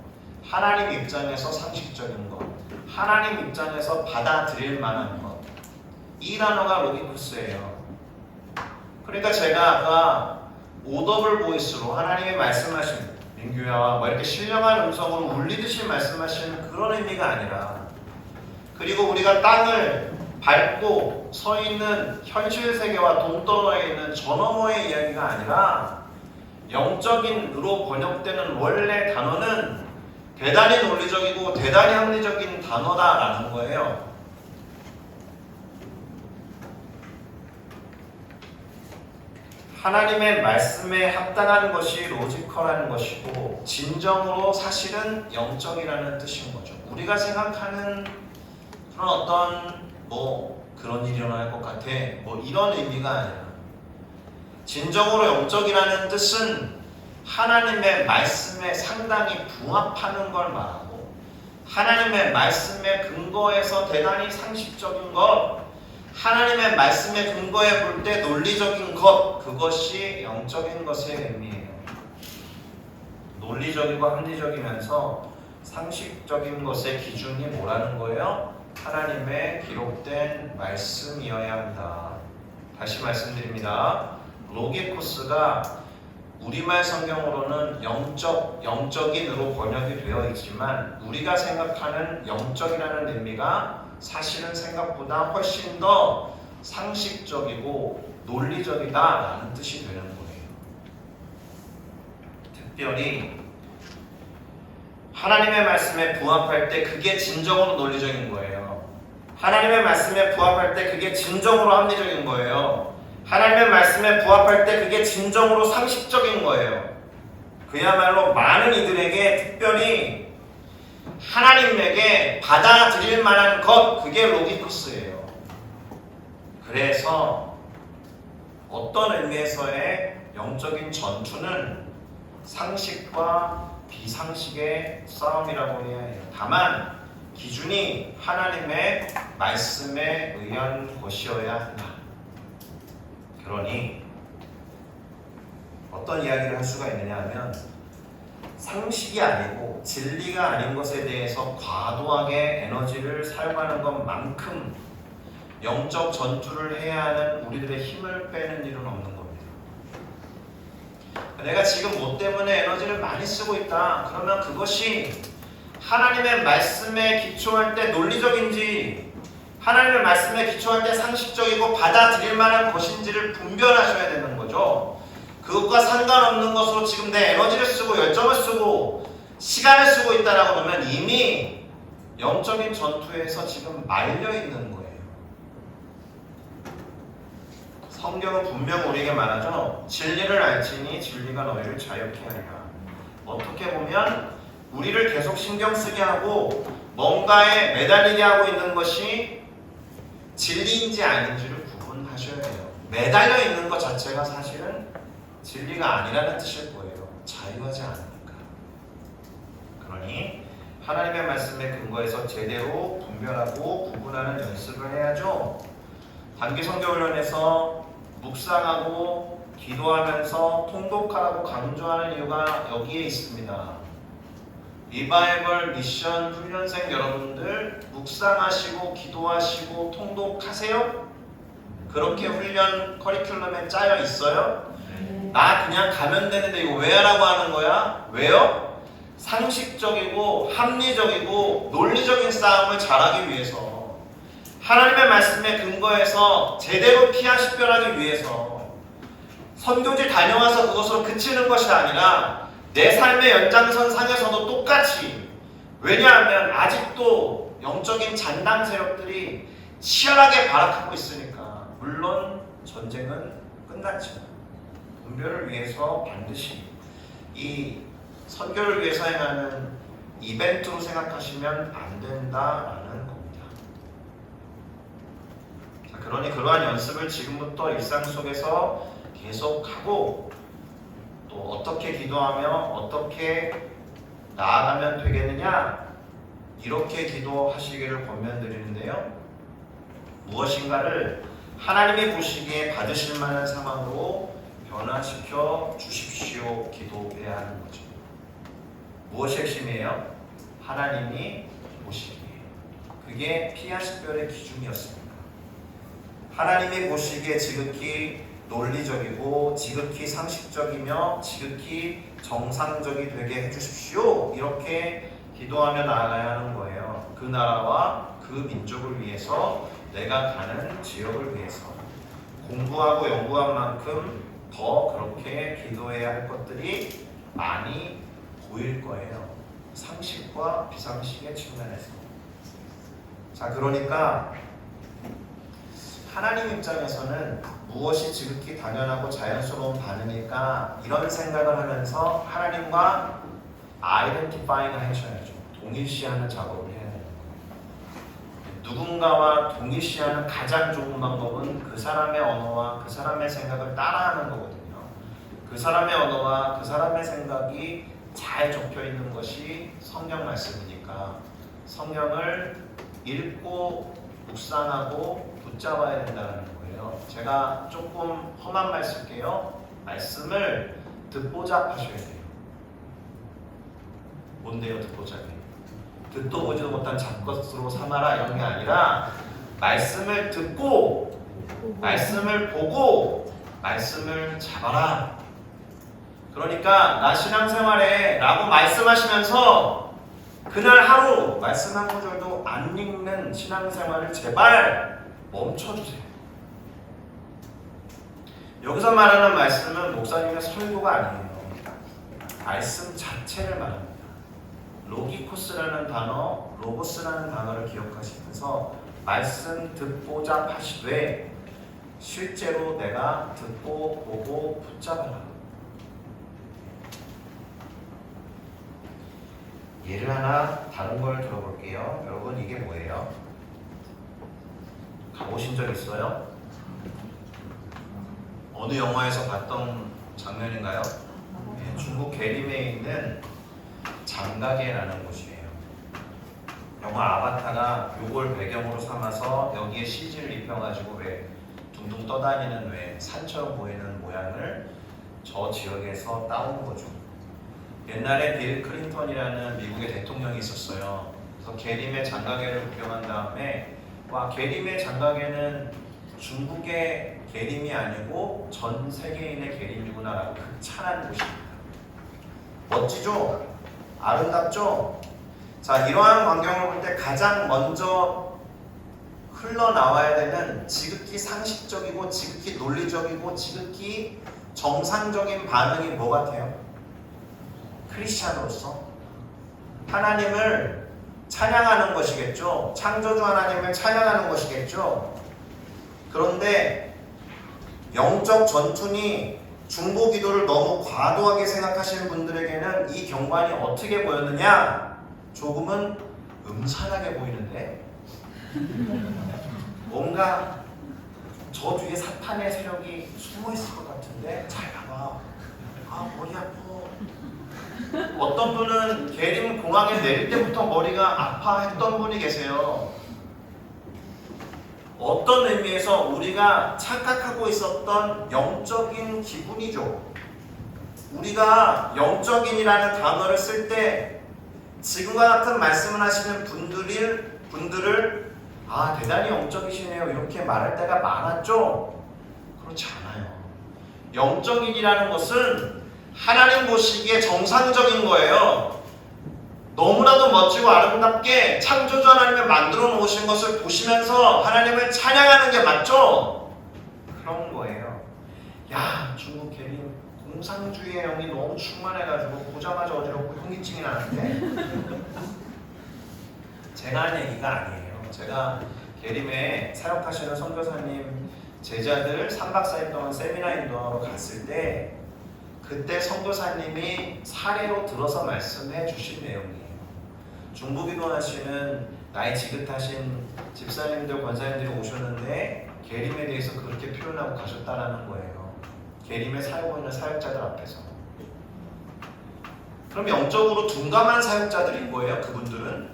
하나님 입장에서 상식적인 것, 하나님 입장에서 받아들일 만한 것. 이 단어가 로기코스예요. 그러니까 제가 아까 오더블 보이스로 하나님이 말씀하신 민규야 뭐 이렇게 신령한 음성으로 울리듯이 말씀하시는 그런 의미가 아니라, 그리고 우리가 땅을 밟고 서 있는 현실 세계와 동떨어에 있는 저 너머의 이야기가 아니라 영적인으로 번역되는 원래 단어는 대단히 논리적이고 대단히 합리적인 단어다라는 거예요. 하나님의 말씀에 합당한 것이 로지컬한 것이고 진정으로 사실은 영적이라는 뜻인 거죠. 우리가 생각하는 그런 어떤 그런 일이 일어날 것 같아 이런 의미가 아니라, 진정으로 영적이라는 뜻은 하나님의 말씀에 상당히 부합하는 걸 말하고, 하나님의 말씀에 근거해서 대단히 상식적인 것, 하나님의 말씀에 근거해 볼 때 논리적인 것, 그것이 영적인 것의 의미예요. 논리적이고 합리적이면서 상식적인 것의 기준이 뭐라는 거예요? 하나님의 기록된 말씀이어야 한다. 다시 말씀드립니다. 로기코스가 우리말 성경으로는 영적인으로 번역이 되어 있지만 우리가 생각하는 영적이라는 의미가 사실은 생각보다 훨씬 더 상식적이고 논리적이다라는 뜻이 되는 거예요. 특별히 하나님의 말씀에 부합할 때 그게 진정으로 논리적인 거예요. 하나님의 말씀에 부합할 때 그게 진정으로 합리적인 거예요. 하나님의 말씀에 부합할 때 그게 진정으로 상식적인 거예요. 그야말로 많은 이들에게, 특별히 하나님에게 받아들일 만한 것, 그게 로기코스예요. 그래서 어떤 의미에서의 영적인 전투는 상식과 비상식의 싸움이라고 해야 해요. 다만 기준이 하나님의 말씀에 의한 것이어야 한다. 그러니 어떤 이야기를 할 수가 있느냐 하면, 상식이 아니고 진리가 아닌 것에 대해서 과도하게 에너지를 사용하는 것만큼 영적 전투를 해야 하는 우리들의 힘을 빼는 일은 없는 겁니다. 내가 지금 뭐 때문에 에너지를 많이 쓰고 있다 그러면 그것이 하나님의 말씀에 기초할 때 논리적인지 하나님의 말씀에 기초할 때 상식적이고 받아들일 만한 것인지를 분별하셔야 되는 거죠. 그것과 상관없는 것으로 지금 내 에너지를 쓰고 열정을 쓰고 시간을 쓰고 있다라고 하면 이미 영적인 전투에서 지금 말려 있는 거예요. 성경은 분명 우리에게 말하죠. 진리를 알지니 진리가 너희를 자유케 하리라. 어떻게 보면 우리를 계속 신경 쓰게 하고 뭔가에 매달리게 하고 있는 것이 진리인지 아닌지를 구분하셔야 해요. 매달려 있는 것 자체가 사실은 진리가 아니라는 뜻일 거예요. 자유하지 않으니까. 그러니 하나님의 말씀에 근거해서 제대로 분별하고 구분하는 연습을 해야죠. 단기 성경훈련에서 묵상하고 기도하면서 통독하라고 강조하는 이유가 여기에 있습니다. 리바이벌 미션 훈련생 여러분들 묵상하시고 기도하시고 통독하세요? 그렇게 훈련 커리큘럼에 짜여 있어요? 나 그냥 가면 되는데 이거 왜 하라고 하는 거야? 왜요? 상식적이고 합리적이고 논리적인 싸움을 잘하기 위해서, 하나님의 말씀에 근거해서 제대로 피하식별하기 위해서, 선교지 다녀와서 그것으로 그치는 것이 아니라 내 삶의 연장선 상에서도 똑같이, 왜냐하면 아직도 영적인 잔당 세력들이 치열하게 발악하고 있으니까. 물론 전쟁은 끝났지만 분별을 위해서 반드시 이 선교를 위해서 행하는 이벤트로 생각하시면 안 된다라는 겁니다. 자, 그러니 그러한 연습을 지금부터 일상 속에서 계속하고, 또 어떻게 기도하며 어떻게 나아가면 되겠느냐, 이렇게 기도하시기를 권면드리는데요. 무엇인가를 하나님이 보시기에 받으실 만한 상황으로 변화시켜 주십시오 기도해야 하는 거죠. 무엇이 핵심이에요? 하나님이 보시기에. 그게 피아식별의 기준이었습니다. 하나님이 보시기에 지극히 논리적이고 지극히 상식적이며 지극히 정상적이 되게 해주십시오. 이렇게 기도하며 나아가야 하는 거예요. 그 나라와 그 민족을 위해서, 내가 가는 지역을 위해서. 공부하고 연구한 만큼 더 그렇게 기도해야 할 것들이 많이 보일 거예요. 상식과 비상식의 측면에서. 자, 그러니까 하나님 입장에서는 무엇이 지극히 당연하고 자연스러운 반응일까, 이런 생각을 하면서 하나님과 아이덴티파잉을 하셔야죠. 동일시하는 작업을 해야 돼요. 누군가와 동일시하는 가장 좋은 방법은 그 사람의 언어와 그 사람의 생각을 따라하는 거거든요. 그 사람의 언어와 그 사람의 생각이 잘 적혀 있는 것이 성경 말씀이니까 성경을 읽고 묵상하고 붙잡아야 된다는 거예요. 제가 조금 험한 말 쓸게요. 말씀을 듣보잡 하셔야 돼요. 뭔데요, 듣보잡이? 듣도 보지도 못한 잡것으로 삼아라, 이런 게 아니라 말씀을 듣고, 말씀을 보고, 말씀을 잡아라. 그러니까 나 신앙생활에 라고 말씀하시면서 그날 하루 말씀 한 구절도 안 읽는 신앙생활을 제발 멈춰주세요. 여기서 말하는 말씀은 목사님의 설교가 아니에요. 말씀 자체를 말합니다. 로기코스라는 단어, 로고스라는 단어를 기억하시면서 말씀 듣보잡 하시되 실제로 내가 듣고 보고 붙잡아라. 예를 하나 다른 걸 들어볼게요. 여러분, 이게 뭐예요? 가보신 적 있어요? 어느 영화에서 봤던 장면인가요? 네, 중국 계림에 있는 장가게라는 곳이에요. 영화 아바타가 요걸 배경으로 삼아서 여기에 CG를 입혀가지고 왜 둥둥 떠다니는 왜 산처럼 보이는 모양을 저 지역에서 따온 거죠. 옛날에 빌 클린턴이라는 미국의 대통령이 있었어요. 그래서 계림의 장가게를 구경한 다음에, 와, 계림의 장가게는 중국의 계림이 아니고 전 세계인의 계림이구나라고 극찬한 곳입니다. 멋지죠? 아름답죠? 자, 이러한 광경을 볼 때 가장 먼저 흘러나와야 되는 지극히 상식적이고 지극히 논리적이고 지극히 정상적인 반응이 뭐 같아요? 크리스찬으로서 하나님을 찬양하는 것이겠죠. 창조주 하나님을 찬양하는 것이겠죠. 그런데 영적 전투니 중보 기도를 너무 과도하게 생각하시는 분들에게는 이 경관이 어떻게 보였느냐? 조금은 음산하게 보이는데 뭔가 저 뒤에 사탄의 세력이 숨어있을 것 같은데 잘 봐봐. 아, 머리 아파. 어떤 분은 계림 공항에 내릴 때부터 머리가 아파했던 분이 계세요. 어떤 의미에서 우리가 착각하고 있었던 영적인 기분이죠. 우리가 영적인이라는 단어를 쓸 때 지금과 같은 말씀을 하시는 분들을 아, 대단히 영적이시네요, 이렇게 말할 때가 많았죠? 그렇지 않아요. 영적인이라는 것은 하나님 보시기에 정상적인 거예요. 너무나도 멋지고 아름답게 창조주 하나님을 만들어 놓으신 것을 보시면서 하나님을 찬양하는 게 맞죠? 그런 거예요. 야, 중국 계리 공산주의의 영이 너무 충만해가지고 보자마자 어지럽고 현기증이 나는데 제가 한 얘기가 아니에요. 제가 계림에 사역하시는 선교사님 제자들 3박 4일 동안 세미나 인도하러 갔을 때 그때 선교사님이 사례로 들어서 말씀해 주신 내용이에요. 중부기도하시는 나이 지긋하신 집사님들, 권사님들이 오셨는데 계림에 대해서 그렇게 표현하고 가셨다라는 거예요. 계림에 살고 있는 사역자들 앞에서. 그럼 영적으로 둔감한 사역자들인 거예요, 그분들은?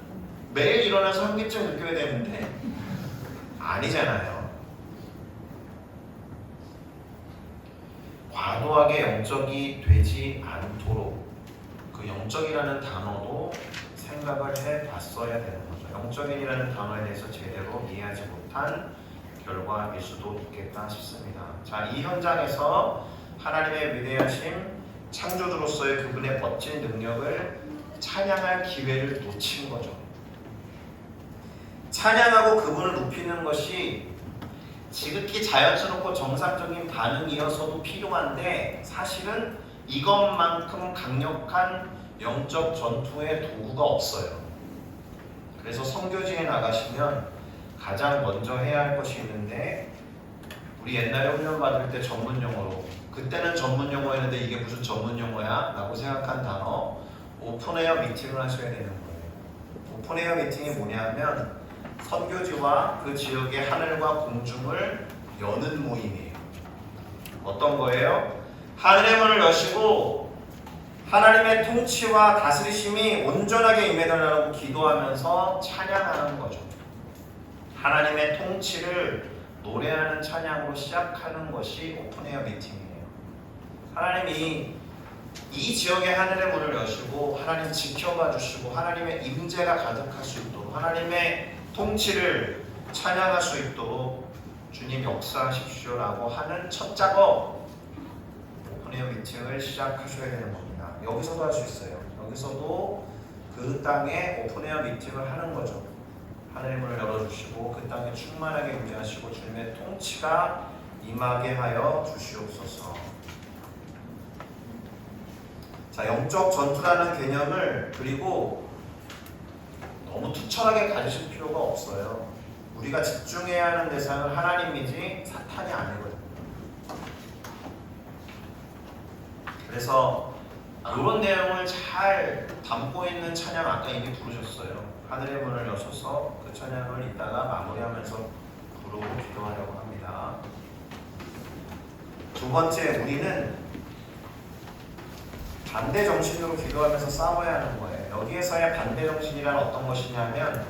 매일 일어나서 현기증 느껴야 되는데 아니잖아요. 과도하게 영적이 되지 않도록 그 영적이라는 단어도 생각을 해봤어야 되는 거죠. 영적인이라는 단어에 대해서 제대로 이해하지 못한 결과일 수도 있겠다 싶습니다. 자, 이 현장에서 하나님의 위대하심, 창조주로서의 그분의 멋진 능력을 찬양할 기회를 놓친 거죠. 찬양하고 그분을 높이는 것이 지극히 자연스럽고 정상적인 반응이어서도 필요한데 사실은 이것만큼 강력한 영적 전투의 도구가 없어요. 그래서 선교지에 나가시면 가장 먼저 해야 할 것이 있는데 우리 옛날에 훈련 받을 때 전문 용어로 그때는 전문 용어였는데 이게 무슨 전문 용어야? 라고 생각한 단어 오픈에어 미팅을 하셔야 되는 거예요. 오픈에어 미팅이 뭐냐면 선교지와 그 지역의 하늘과 공중을 여는 모임이에요. 어떤 거예요? 하늘의 문을 여시고 하나님의 통치와 다스리심이 온전하게 임해달라고 기도하면서 찬양하는 거죠. 하나님의 통치를 노래하는 찬양으로 시작하는 것이 오픈에어 미팅이에요. 하나님이 이 지역의 하늘의 문을 여시고 하나님 지켜봐 주시고 하나님의 임재가 가득할 수 있도록 하나님의 통치를 찬양할 수 있도록 주님 역사하십시오라고 하는 첫 작업 오픈에어 미팅을 시작하셔야 되는 겁니다. 여기서도 할 수 있어요. 여기서도 그 땅에 오픈에어 미팅을 하는 거죠. 하늘의 문을 열어주시고 그 땅에 충만하게 임재하시고 주님의 통치가 임하게 하여 주시옵소서. 자, 영적 전투라는 개념을 그리고 너무 투철하게 가지실 필요가 없어요. 우리가 집중해야 하는 대상은 하나님이지 사탄이 아니거든요. 그래서 그런 내용을 잘 담고 있는 찬양 아까 이미 부르셨어요. 하늘의 문을 여셔서 그 찬양을 이따가 마무리하면서 부르고 기도하려고 합니다. 두 번째, 우리는 반대 정신으로 기도하면서 싸워야 하는 거예요. 여기에서의 반대 정신이란 어떤 것이냐면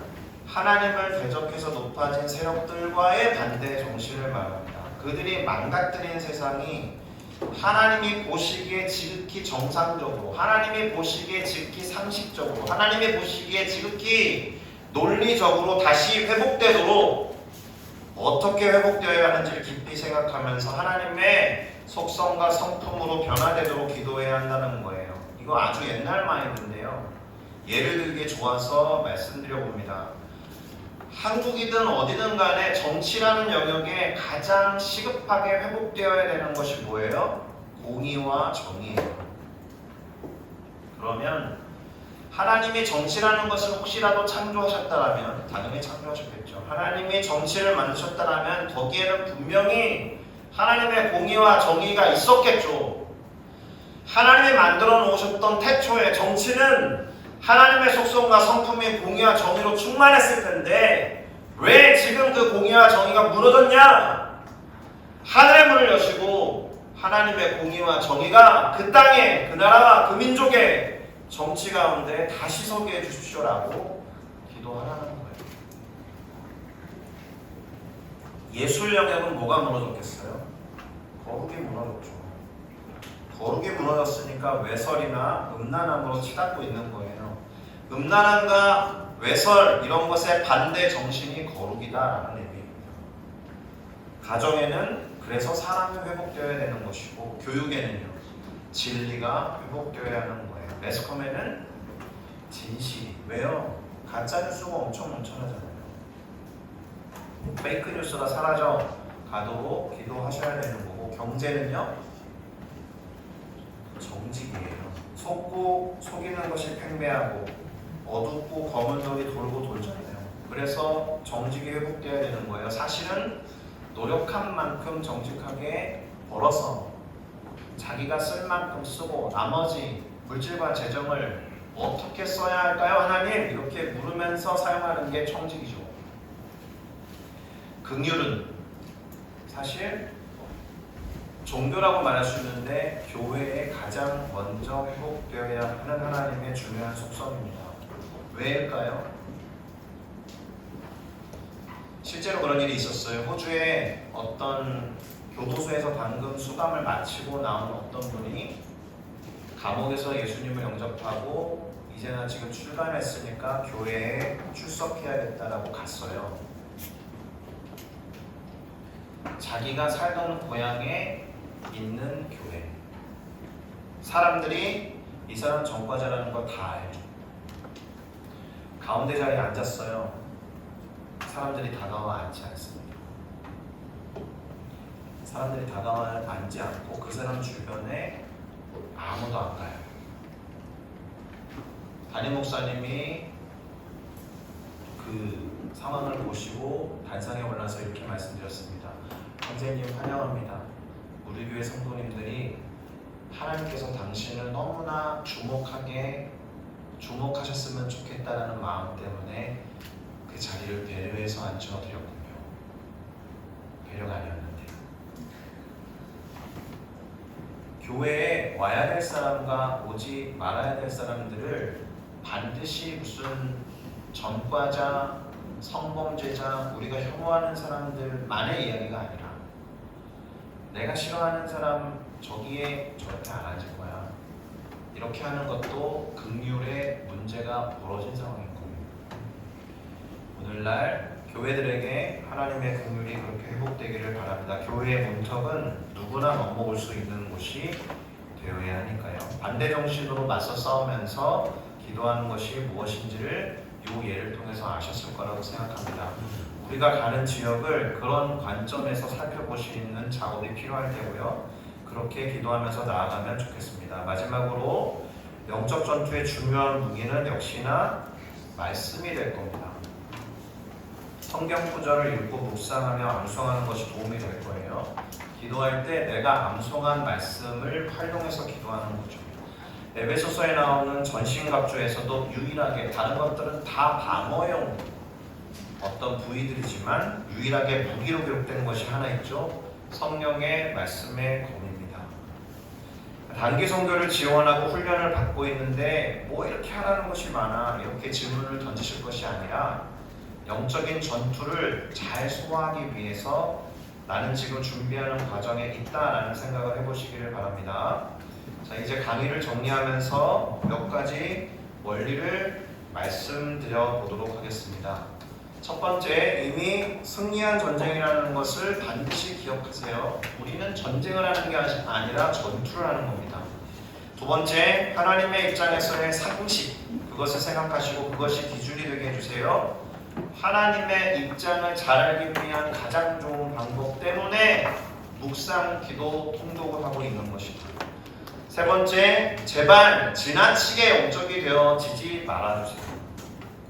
하나님을 대적해서 높아진 세력들과의 반대 정신을 말합니다. 그들이 망가뜨린 세상이 하나님이 보시기에 지극히 정상적으로, 하나님이 보시기에 지극히 상식적으로, 하나님이 보시기에 지극히 논리적으로 다시 회복되도록 어떻게 회복되어야 하는지를 깊이 생각하면서 하나님의 속성과 성품으로 변화되도록 기도해야 한다는 거예요. 이거 아주 옛날 마인드인데요. 예를 들기 좋아서 말씀드려 봅니다. 한국이든 어디든 간에 정치라는 영역에 가장 시급하게 회복되어야 되는 것이 뭐예요? 공의와 정의예요. 그러면 하나님이 정치라는 것을 혹시라도 창조하셨다면 당연히 창조하셨겠죠. 하나님이 정치를 만드셨다면 거기에는 분명히 하나님의 공의와 정의가 있었겠죠. 하나님이 만들어 놓으셨던 태초에 정치는 하나님의 속성과 성품이 공의와 정의로 충만했을 텐데 왜 지금 그 공의와 정의가 무너졌냐? 하늘의 문을 여시고 하나님의 공의와 정의가 그 땅에, 그 나라와 그 민족의 정치 가운데 다시 서게 해주십시오라고 기도하라는 거예요. 예술 영역은 뭐가 무너졌겠어요? 거룩이 무너졌죠. 거룩이 무너졌으니까 외설이나 음란함으로 치닫고 있는 거예요. 음란함과 외설 이런 것의 반대 정신이 거룩이다라는 의미입니다. 가정에는 그래서 사랑이 회복되어야 되는 것이고 교육에는요 진리가 회복되어야 하는 거예요. 매스컴에는 진실이. 왜요? 가짜 뉴스가 엄청 넘쳐나잖아요. 페이크 뉴스가 사라져 가도록 기도하셔야 되는 거고 경제는요 정직이에요. 속고 속이는 것이 팽배하고 어둡고 검은 돌이 돌고 돌잖아요. 그래서 정직이 회복돼야 되는 거예요. 사실은 노력한 만큼 정직하게 벌어서 자기가 쓸 만큼 쓰고 나머지 물질과 재정을 어떻게 써야 할까요? 하나님 이렇게 물으면서 사용하는 게 청직이죠. 긍휼은 사실 종교라고 말할 수 있는데 교회에 가장 먼저 회복되어야 하는 하나님의 중요한 속성입니다. 왜일까요? 실제로 그런 일이 있었어요. 호주에 어떤 교도소에서 방금 수감을 마치고 나온 어떤 분이 감옥에서 예수님을 영접하고 이제는 지금 출감했으니까 교회에 출석해야겠다라고 갔어요. 자기가 살던 고향에 있는 교회. 사람들이 이 사람 전과자라는 걸 다 알죠. 가운데 자리에 앉았어요. 사람들이 다가와 앉지 않습니다. 사람들이 다가와 앉지 않고 그 사람 주변에 아무도 안 가요. 담임 목사님이 그 상황을 보시고 단상에 올라서 이렇게 말씀드렸습니다. 선생님 환영합니다. 우리 교회 성도님들이 하나님께서 당신을 너무나 주목하셨으면 좋겠다라는 마음 때문에 그 자리를 배려해서 앉혀드렸군요. 배려가 아니었는데 교회에 와야 될 사람과 오지 말아야 될 사람들을 반드시 무슨 전과자, 성범죄자, 우리가 혐오하는 사람들만의 이야기가 아니라 내가 싫어하는 사람 저기에 저렇게 안 앉을 거야. 이렇게 하는 것도 긍휼의 문제가 벌어진 상황인 겁니다. 오늘날 교회들에게 하나님의 긍휼이 그렇게 회복되기를 바랍니다. 교회의 문턱은 누구나 넘어올 수 있는 곳이 되어야 하니까요. 반대 정신으로 맞서 싸우면서 기도하는 것이 무엇인지를 이 예를 통해서 아셨을 거라고 생각합니다. 우리가 가는 지역을 그런 관점에서 살펴보시는 작업이 필요할 테고요. 그렇게 기도하면서 나아가면 좋겠습니다. 마지막으로 영적 전투의 중요한 무기는 역시나 말씀이 될 겁니다. 성경 구절을 읽고 묵상하며 암송하는 것이 도움이 될 거예요. 기도할 때 내가 암송한 말씀을 활용해서 기도하는 거죠. 에베소서에 나오는 전신갑주에서도 유일하게 다른 것들은 다 방어용 어떤 부위들이지만 유일하게 무기로 기록된 것이 하나 있죠. 성령의 말씀의 검입니다. 단기 선교를 지원하고 훈련을 받고 있는데 뭐 이렇게 하라는 것이 많아 이렇게 질문을 던지실 것이 아니라 영적인 전투를 잘 소화하기 위해서 나는 지금 준비하는 과정에 있다라는 생각을 해보시기를 바랍니다. 자, 이제 강의를 정리하면서 몇 가지 원리를 말씀드려 보도록 하겠습니다. 첫 번째, 이미 승리한 전쟁이라는 것을 반드시 기억하세요. 우리는 전쟁을 하는 게 아니라 전투를 하는 겁니다. 두 번째, 하나님의 입장에서의 상식, 그것을 생각하시고 그것이 기준이 되게 해주세요. 하나님의 입장을 잘 알기 위한 가장 좋은 방법 때문에 묵상, 기도, 통독을 하고 있는 것입니다. 세 번째, 제발 지나치게 영적이 되어지지 말아주세요.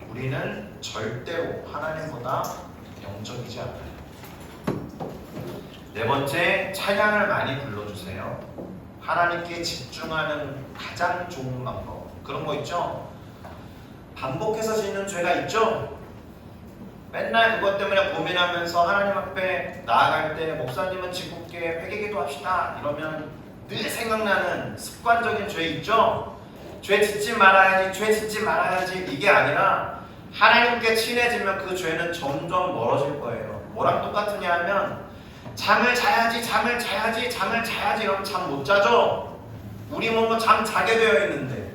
우리는 절대로 하나님보다 영적이지 않아요. 네 번째, 찬양을 많이 불러주세요. 하나님께 집중하는 가장 좋은 방법. 그런 거 있죠? 반복해서 짓는 죄가 있죠? 맨날 그것 때문에 고민하면서 하나님 앞에 나아갈 때 목사님은 지국계 회개기도 합시다 이러면 늘 생각나는 습관적인 죄 있죠? 죄 짓지 말아야지 이게 아니라 하나님께 친해지면 그 죄는 점점 멀어질 거예요. 뭐랑 똑같으냐 하면 잠을 자야지 이러면 잠 못 자죠? 우리 몸은 잠 자게 되어 있는데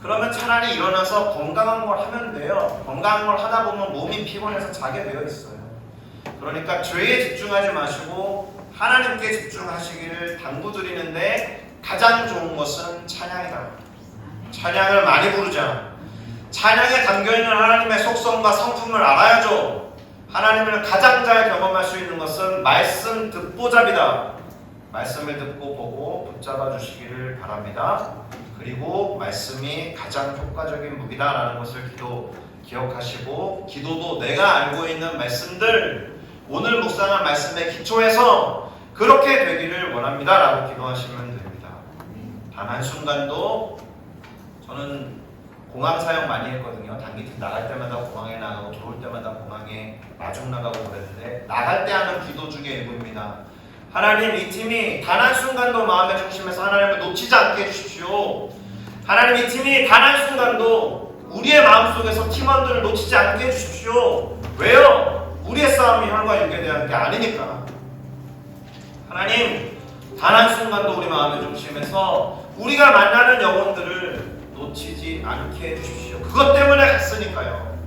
그러면 차라리 일어나서 건강한 걸 하면 돼요. 건강한 걸 하다 보면 몸이 피곤해서 자게 되어 있어요. 그러니까 죄에 집중하지 마시고 하나님께 집중하시기를 당부드리는데 가장 좋은 것은 찬양이다. 찬양을 많이 부르자. 찬양에 담겨있는 하나님의 속성과 성품을 알아야죠. 하나님을 가장 잘 경험할 수 있는 것은 말씀 듣보잡이다. 말씀을 듣고 보고 붙잡아 주시기를 바랍니다. 그리고 말씀이 가장 효과적인 무기다라는 것을 기억하시고, 기도도 내가 알고 있는 말씀들, 오늘 묵상한 말씀에 기초해서 그렇게 되기를 원합니다라고 기도하시면 됩니다. 단 한순간도, 저는 공항 사역 많이 했거든요. 단기팀 나갈 때마다 공항에 나가고 들어올 때마다 공항에 마중 나가고 그랬는데, 나갈 때 하는 기도 중에 일부입니다. 하나님, 이 팀이 단 한순간도 마음의 중심에서 하나님을 놓치지 않게 해주십시오. 하나님, 이 팀이 단 한순간도 우리의 마음속에서 팀원들을 놓치지 않게 해주십시오. 왜요? 우리의 싸움이 혈과 육에 대한 게 아니니까. 하나님, 단 한순간도 우리 마음의 중심에서 우리가 만나는 영혼들을 놓치지 않게 해주십시오. 그것 때문에 갔으니까요.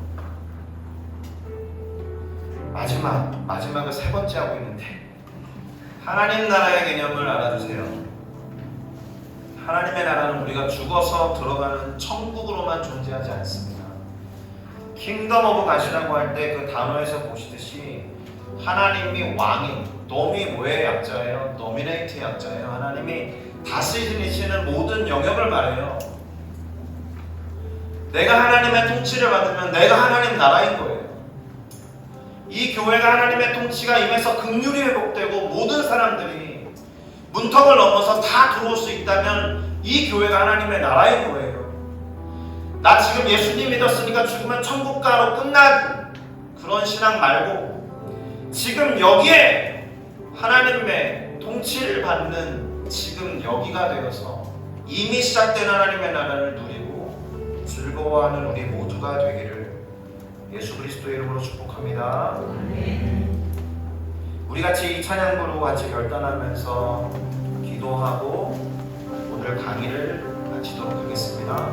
마지막을 세 번째 하고 있는데, 하나님 나라의 개념을 알아주세요. 하나님의 나라는 우리가 죽어서 들어가는 천국으로만 존재하지 않습니다. 킹덤 오브 갓이라고 할 때 그 단어에서 보시듯이 하나님이 왕인, dom이 뭐의 약자예요? dominate의 약자예요. 하나님이 다스리시는 모든 영역을 말해요. 내가 하나님의 통치를 받으면 내가 하나님 나라인 거예요. 이 교회가 하나님의 통치가 임해서 긍휼이 회복되고 모든 사람들이 문턱을 넘어서 다 들어올 수 있다면 이 교회가 하나님의 나라인 거예요. 나 지금 예수님 믿었으니까 죽으면 천국 가로 끝난 그런 신앙 말고, 지금 여기에 하나님의 통치를 받는 지금 여기가 되어서 이미 시작된 하나님의 나라를 누리고 즐거워하는 우리 모두가 되기를 예수 그리스도의 이름으로 축복합니다. 우리 같이 이 찬양 부르고 같이 결단하면서 기도하고 오늘 강의를 마치도록 하겠습니다.